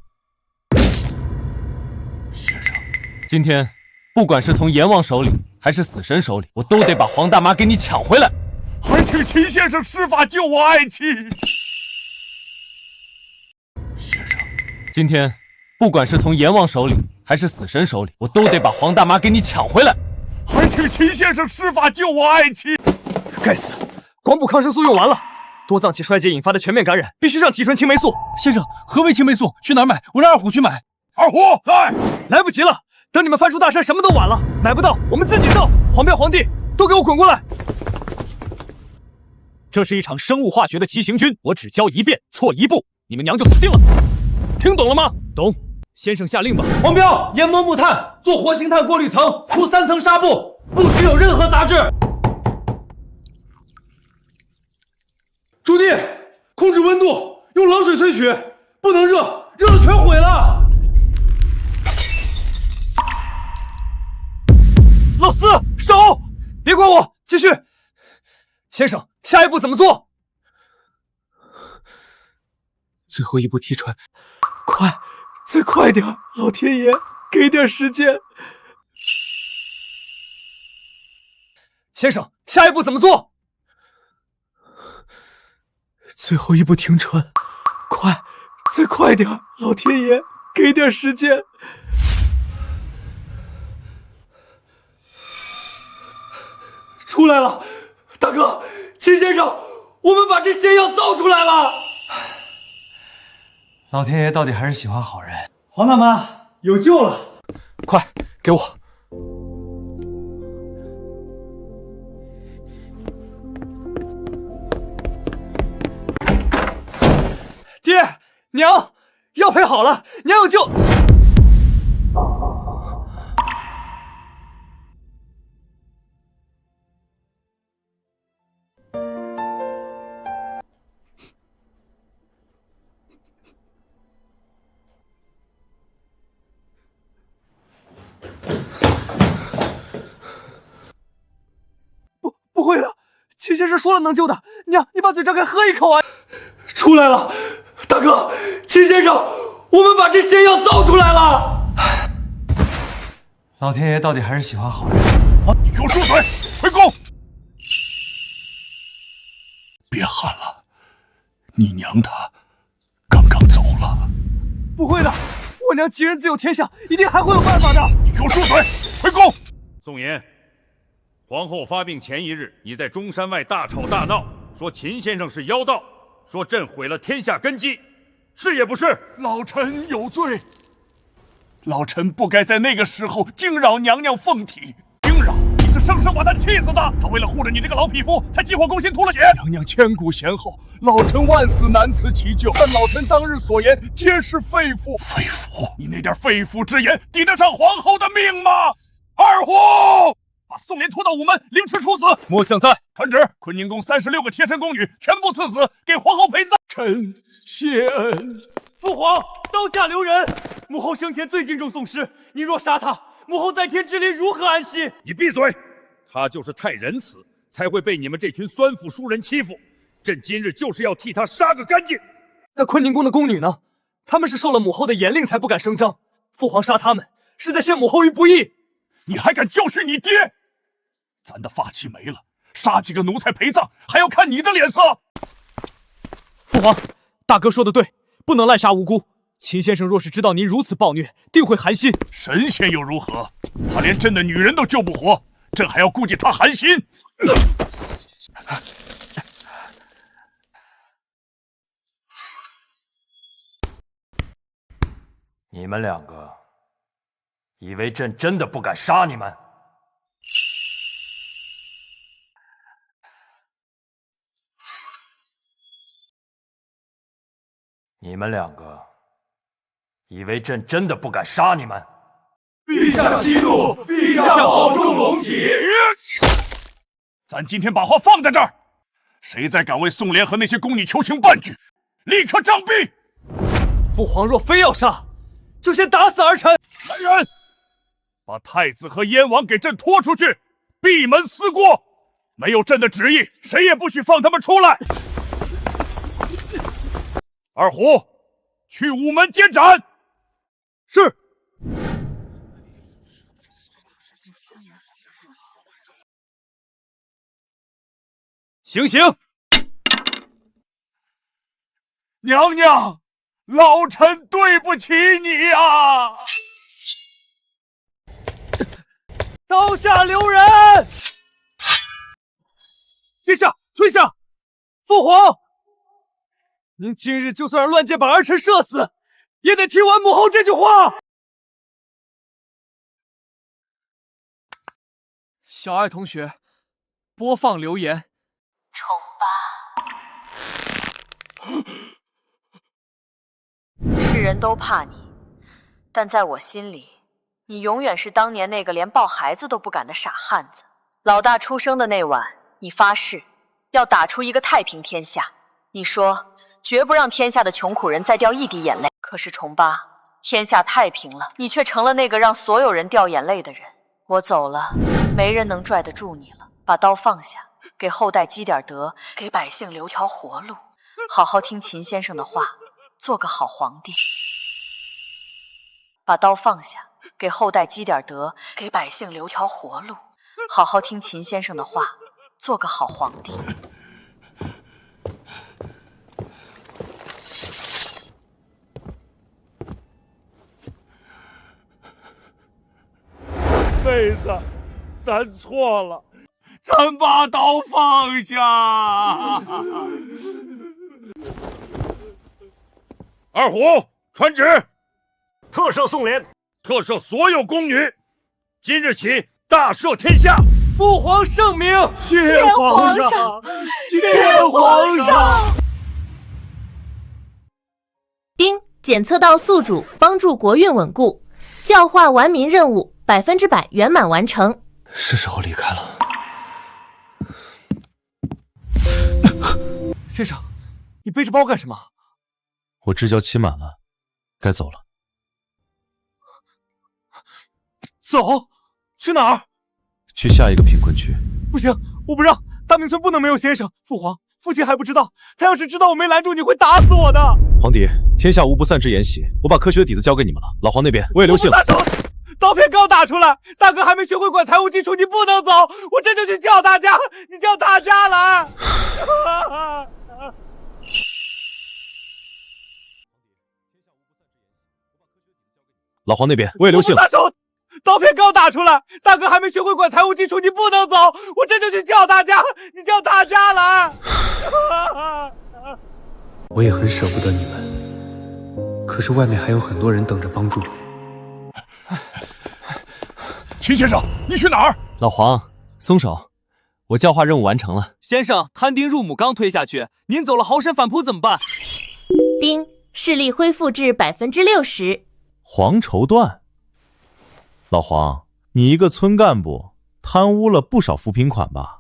今天，不管是从阎王手里，还是死神手里，我都得把黄大妈给你抢回来。还请秦先生施法救我爱妻。今天，不管是从阎王手里，还是死神手里，我都得把黄大妈给你抢回来。还请秦先生施法救我爱妻。该死，广谱抗生素用完了，多脏器衰竭引发的全面感染，必须上提纯青霉素。先生，何为青霉素？去哪儿买？我让二虎去买。二虎在，来不及了，等你们翻出大山，什么都晚了。买不到，我们自己造。黄标、黄帝，都给我滚过来！这是一场生物化学的奇行军，我只教一遍，错一步，你们娘就死定了。听懂了吗？懂。先生下令吧。黄标，研磨木炭，做活性炭过滤层，铺3层纱布，不许有任何杂质。朱棣，控制温度，用冷水萃取，不能热，热了全毁了。老四，手，别管我，继续。先生，下一步怎么做？最后一步提纯，快，再快点！老天爷，给点时间。先生，下一步怎么做？最后一步停纯，快，再快点！老天爷，给点时间。出来了，大哥，秦先生，我们把这仙药造出来了。老天爷到底还是喜欢好人。黄大妈有救了，快给我。爹娘，药配好了，娘有救。不会的，秦先生说了能救的。娘，你把嘴张开，喝一口啊！出来了，大哥，秦先生，我们把这仙药造出来了。老天爷到底还是喜欢好人。你给我住嘴，回宫！别喊了，你娘她刚刚走了。不会的，我娘吉人自有天相，一定还会有办法的。你给我住嘴，回宫！宋言。皇后发病前一日，你在中山外大吵大闹，说秦先生是妖道，说朕毁了天下根基，是也不是？老臣有罪，老臣不该在那个时候惊扰娘娘凤体。惊扰？你是生生把她气死的！她为了护着你这个老匹夫，才急火攻心吐了血。娘娘千古贤后，老臣万死难辞其咎。但老臣当日所言皆是肺腑。肺腑？你那点肺腑之言，抵得上皇后的命吗？二虎！把宋濂拖到午门，凌迟处死。末相在，传旨，坤宁宫36个贴身宫女全部赐死，给皇后陪葬。臣谢恩。父皇，刀下留人。母后生前最敬重宋师，你若杀他，母后在天之灵如何安息？你闭嘴！他就是太仁慈，才会被你们这群酸腐书人欺负。朕今日就是要替他杀个干净。那坤宁宫的宫女呢？她们是受了母后的严令才不敢声张。父皇杀她们，是在陷母后于不义。你还敢教训你爹？咱的发妻没了，杀几个奴才陪葬，还要看你的脸色。父皇，大哥说的对，不能滥杀无辜。秦先生若是知道您如此暴虐，定会寒心。神仙又如何？他连朕的女人都救不活，朕还要顾及他寒心？你们两个以为朕真的不敢杀你们？你们两个以为朕真的不敢杀你们？陛下息怒，陛下保重龙体。咱今天把话放在这儿，谁再敢为宋濂和那些宫女求情半句，立刻杖毙！父皇若非要杀，就先打死儿臣。来人，把太子和燕王给朕拖出去，闭门思过。没有朕的旨意，谁也不许放他们出来。二虎，去午门监斩。是。行刑。娘娘，老臣对不起你啊！刀下留人！殿下，退下！父皇，您今日就算是乱箭把儿臣射死，也得听完母后这句话。小爱同学，播放留言。虫巴，世人都怕你，但在我心里，你永远是当年那个连抱孩子都不敢的傻汉子。老大出生的那晚，你发誓要打出一个太平天下，你说绝不让天下的穷苦人再掉一滴眼泪。可是虫巴，天下太平了，你却成了那个让所有人掉眼泪的人。我走了，没人能拽得住你了。把刀放下，给后代积点德，给百姓留条活路。好好听秦先生的话，做个好皇帝。把刀放下，给后代积点德，给百姓留条活路。好好听秦先生的话，做个好皇帝。妹子，咱错了，咱把刀放下。二虎，传旨，特赦宋濂，特赦所有宫女，今日起大赦天下。父皇圣明，谢皇上，谢皇上。丁，检测到宿主，帮助国运稳固，教化完民任务100%圆满完成。是时候离开了。先生，你背着包干什么？我支教期满了，该走了。走？去哪儿？去下一个贫困区。不行，我不让！大明村不能没有先生。父皇，父亲还不知道，他要是知道我没拦住你，会打死我的。皇帝，天下无不散之筵席，我把科学的底子交给你们了。老黄那边我也留信了。刀片刚打出来，大哥还没学会管财务基础，你不能走，我这就去叫大家，你叫大家来。老黄那边我也留信了。刀片刚打出来，大哥还没学会管财务基础，你不能走，我这就去叫大家，你叫大家来。我也很舍不得你们，可是外面还有很多人等着帮助。秦先生，你去哪儿？老黄，松手，我教化任务完成了。先生，摊丁入亩刚推下去，您走了豪神反扑怎么办？丁，视力恢复至60%。黄绸缎。老黄，你一个村干部，贪污了不少扶贫款吧？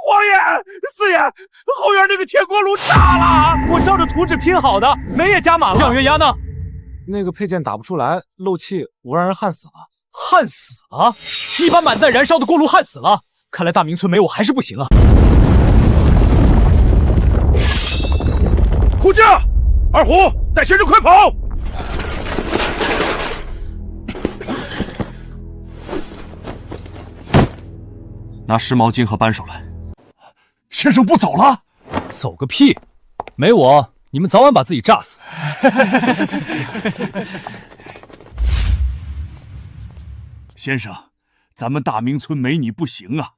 皇爷、四爷，后院那个铁锅炉炸了！我照着图纸拼好的，煤也加满了。酱原鸭呢？那个配件打不出来，漏气，我让人焊死了。焊死了？你把满载燃烧的锅炉焊死了？看来大明村没我还是不行啊！护驾，二虎，带先生快跑！拿湿毛巾和扳手来。先生不走了？走个屁！没我，你们早晚把自己炸死。先生，咱们大明村没你不行啊！